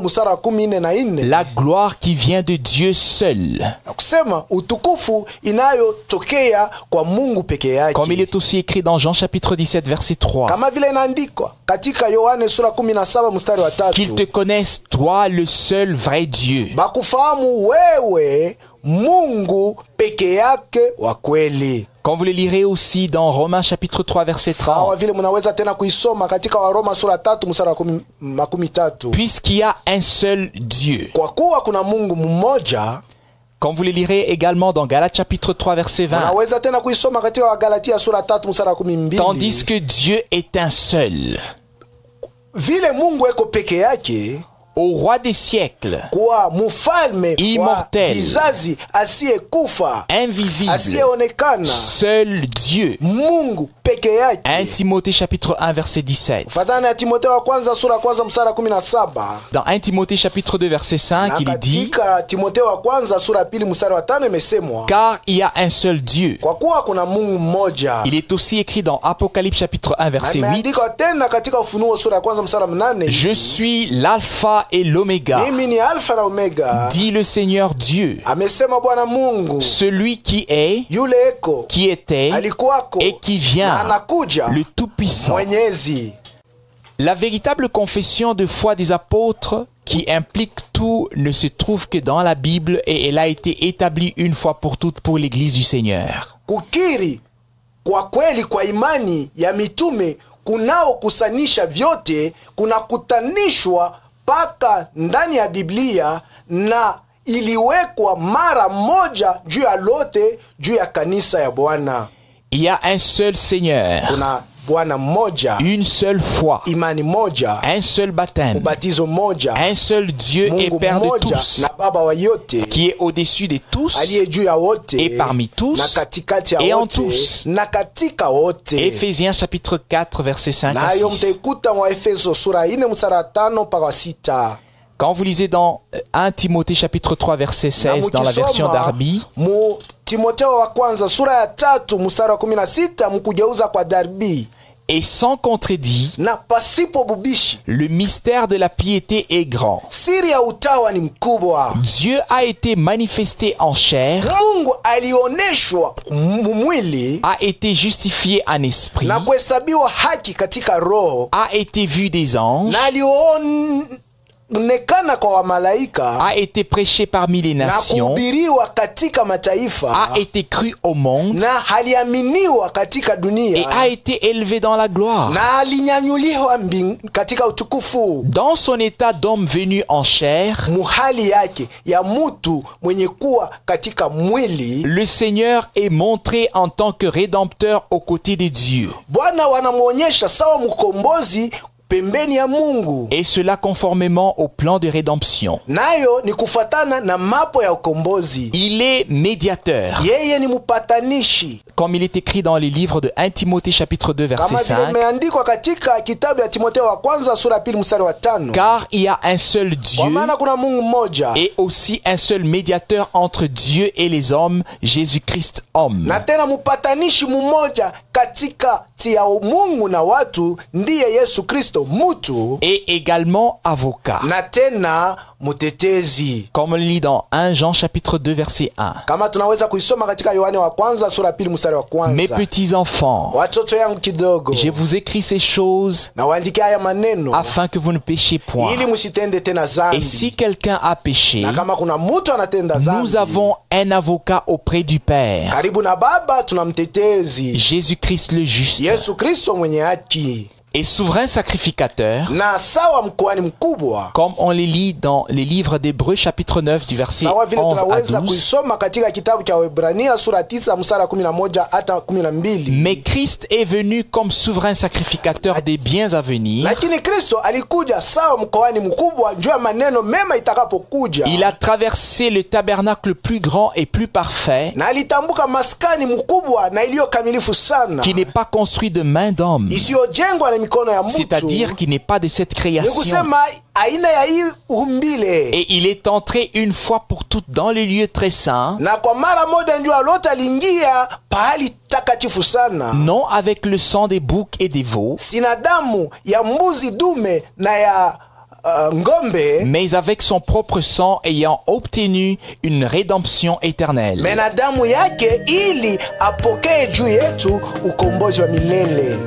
B: mstari wa 14.
A: La gloire qui vient de Dieu seul.
B: Na kusema utukufu inayotokea kwa Mungu peke yake,
A: Comme il est aussi écrit dans Jean chapitre 17 verset 3.
B: kama vile inaandikwa katika Yohane sura 17 mstari wa 3,
A: Qu'ils te connaissent, toi le seul vrai Dieu.
B: bakufahamu wewe Mungu peke yake wa kweli.
A: Comme vous le lirez aussi dans Romains chapitre 3 verset
B: Sawa
A: 30.
B: vile mnaweza tena kuisoma katika Waroma sura 3 mstari wa 13.
A: Puisqu'il y a un seul Dieu.
B: Kwa kuwa kuna Mungu mmoja.
A: Comme vous le lirez également dans Galates chapitre 3 verset 20.
B: Mnaweza tena kuisoma katika Wagalatia sura 3 mstari wa 12.
A: Tandis que Dieu est un seul.
B: Vile Mungu eko peke yake,
A: Au roi des siècles,
B: kwa mfalme
A: Immortel.
B: wa vizazi, asiyekufa,
A: invisible,
B: asiyeonekana,
A: seul Dieu.
B: Mungu peke yake.
A: 1 Timothée chapitre 1 verset 17.
B: Fatana ya Timotheo wa kwanza sura ya kwanza mstari wa 17.
A: Dans 1 Timothée chapitre 2 verset 5,
B: Na
A: il est dit:
B: katika Timotheo wa kwanza sura ya pili mstari wa 5 imesemwa,
A: car il y a un seul Dieu.
B: kwa kuwa kuna Mungu mmoja.
A: Il est aussi écrit dans Apocalypse chapitre 1
B: Na
A: verset 8:
B: imeandikwa tena katika Ufunuo sura ya kwanza mstari wa 8,
A: je suis l'alpha l'alpha et l'oméga,
B: mimi ni alfa na omega,
A: dit le Seigneur Dieu,
B: amesema Bwana Mungu,
A: celui qui est,
B: yule eko,
A: qui était
B: alikuwako,
A: et qui
B: na
A: vient,
B: anakuja,
A: le Tout-Puissant.
B: Mwenyezi.
A: La véritable confession de foi des apôtres, qui implique tout, ne se trouve que dans la Bible et elle a été établie une fois pour toutes pour l'Église du Seigneur.
B: Kukiri kwa kweli kwa imani ya mitume kunao kusanisha vyote, kunakutanishwa paka ndani ya Biblia na iliwekwa mara moja juu ya lote, juu ya kanisa ya Bwana.
A: Il y a un seul Seigneur,
B: Kuna Bwana mmoja,
A: une seule foi,
B: imani moja,
A: un seul baptême,
B: ubatizo moja,
A: un seul Dieu et
B: Mungu
A: Père de
B: mmoja
A: tous,
B: na Baba wa yote,
A: qui est au-dessus de tous
B: aliye juu ya wote
A: et parmi tous
B: na katikati ya
A: et en
B: wote
A: tous.
B: na katika wote.
A: Éphésiens chapitre 4 versets 5 à
B: Nayo
A: 6.
B: mtaikuta mwa Efeso sura 4 mstari wa 5 mpaka wa 6.
A: Quand vous lisez dans 1 Timothée chapitre 3 verset 16 dans la version Darby,
B: mu Timotheo wa kwanza sura ya 3 mstari wa 16 mkugeuza kwa Darby,
A: et sans contredit,
B: na pasipo bubishi,
A: le mystère de la piété est grand.
B: siri ya utawa ni mkubwa.
A: Dieu a été manifesté en chair,
B: Mungu alioneshwa mwili,
A: a été justifié en esprit,
B: na kuhesabiwa haki katika roho,
A: a été vu des anges,
B: na alionekana kwa wamalaika,
A: a été prêché parmi les
B: na
A: nations,
B: kuhubiriwa katika mataifa,
A: a été cru au monde
B: na haliaminiwa katika
A: et
B: dunia,
A: a été élevé dans la gloire.
B: na alinyanyuliwa katika utukufu.
A: Dans son état d'homme venu en chair,
B: Muhali yake ya mutu mwenye kuwa katika mwili,
A: le Seigneur est montré en tant que rédempteur aux côtés de Dieu.
B: Bwana wanamuonyesha sawa mkombozi pembeni ya Mungu,
A: Et cela conformément au plan de rédemption.
B: nayo ni kufatana na mapo ya ukombozi.
A: Il est médiateur,
B: Yeye ni mupatanishi,
A: comme il est écrit dans les livres de 1 Timothée chapitre 2 verset
B: kama vile
A: 5.
B: imeandikwa katika kitabu ya Timotheo wa kwanza sura 2 mstari wa 5.
A: Car il y a un seul
B: Kwa
A: Dieu
B: maana kuna Mungu mmoja,
A: et aussi un seul médiateur entre Dieu et les hommes, Jésus-Christ homme.
B: na tena mupatanishi mmoja katika ya Mungu na watu, ndiye Yesu Kristo mutu,
A: Et également avocat.
B: na tena mutetezi.
A: Comme on le lit dans 1 Jean chapitre 2 verset 1.
B: Kama tunaweza kuisoma katika Yohane wa kwanza sura 2 mstari wa
A: Mes
B: kwanza.
A: petits enfants,
B: Watoto yangu kidogo,
A: je vous écris ces choses
B: na waandikia haya maneno
A: afin que vous ne péchiez point.
B: ili musitende tena
A: Et
B: zambi.
A: si quelqu'un a péché,
B: Na kama kuna mutu anatenda zambi,
A: nous avons un avocat auprès du Père,
B: karibu na Baba tuna mtetezi,
A: Jésus-Christ le juste,
B: Yesu Kristo mwenye haki,
A: et souverain sacrificateur,
B: na sawa mkoani mkubwa.
A: comme on les lit dans les livres d'Hébreux chapitre 9 du verset
B: Sawa vile
A: 11 à
B: tunaweza
A: 12.
B: kuisoma katika kitabu cha Waebrania sura 9 mstari wa 11 hata 12.
A: Mais Christ est venu comme souverain sacrificateur des biens à venir.
B: Lakini Kristo alikuja sawa mkoani mkubwa juu ya maneno mema itakapokuja.
A: Il a traversé le tabernacle plus grand et plus parfait,
B: Na alitambuka maskani mkubwa na iliyo kamilifu sana,
A: qui n'est pas construit de main d'homme,
B: isiyojengwa na mikono ya mtu.
A: c'est-à-dire qui n'est pas de cette
B: Ni
A: création.
B: kusema aina ya hii umbile.
A: Et il est entré une fois pour toutes dans les lieux très saints,
B: Na kwa mara moja ndio lote aliingia pahali takatifu sana,
A: non avec le sang des boucs et des veaux,
B: sina damu ya mbuzi dume na ya ngombe,
A: mais avec son propre sang ayant obtenu une rédemption éternelle.
B: mena damu yake ili apokee juu yetu ukombozi wa milele.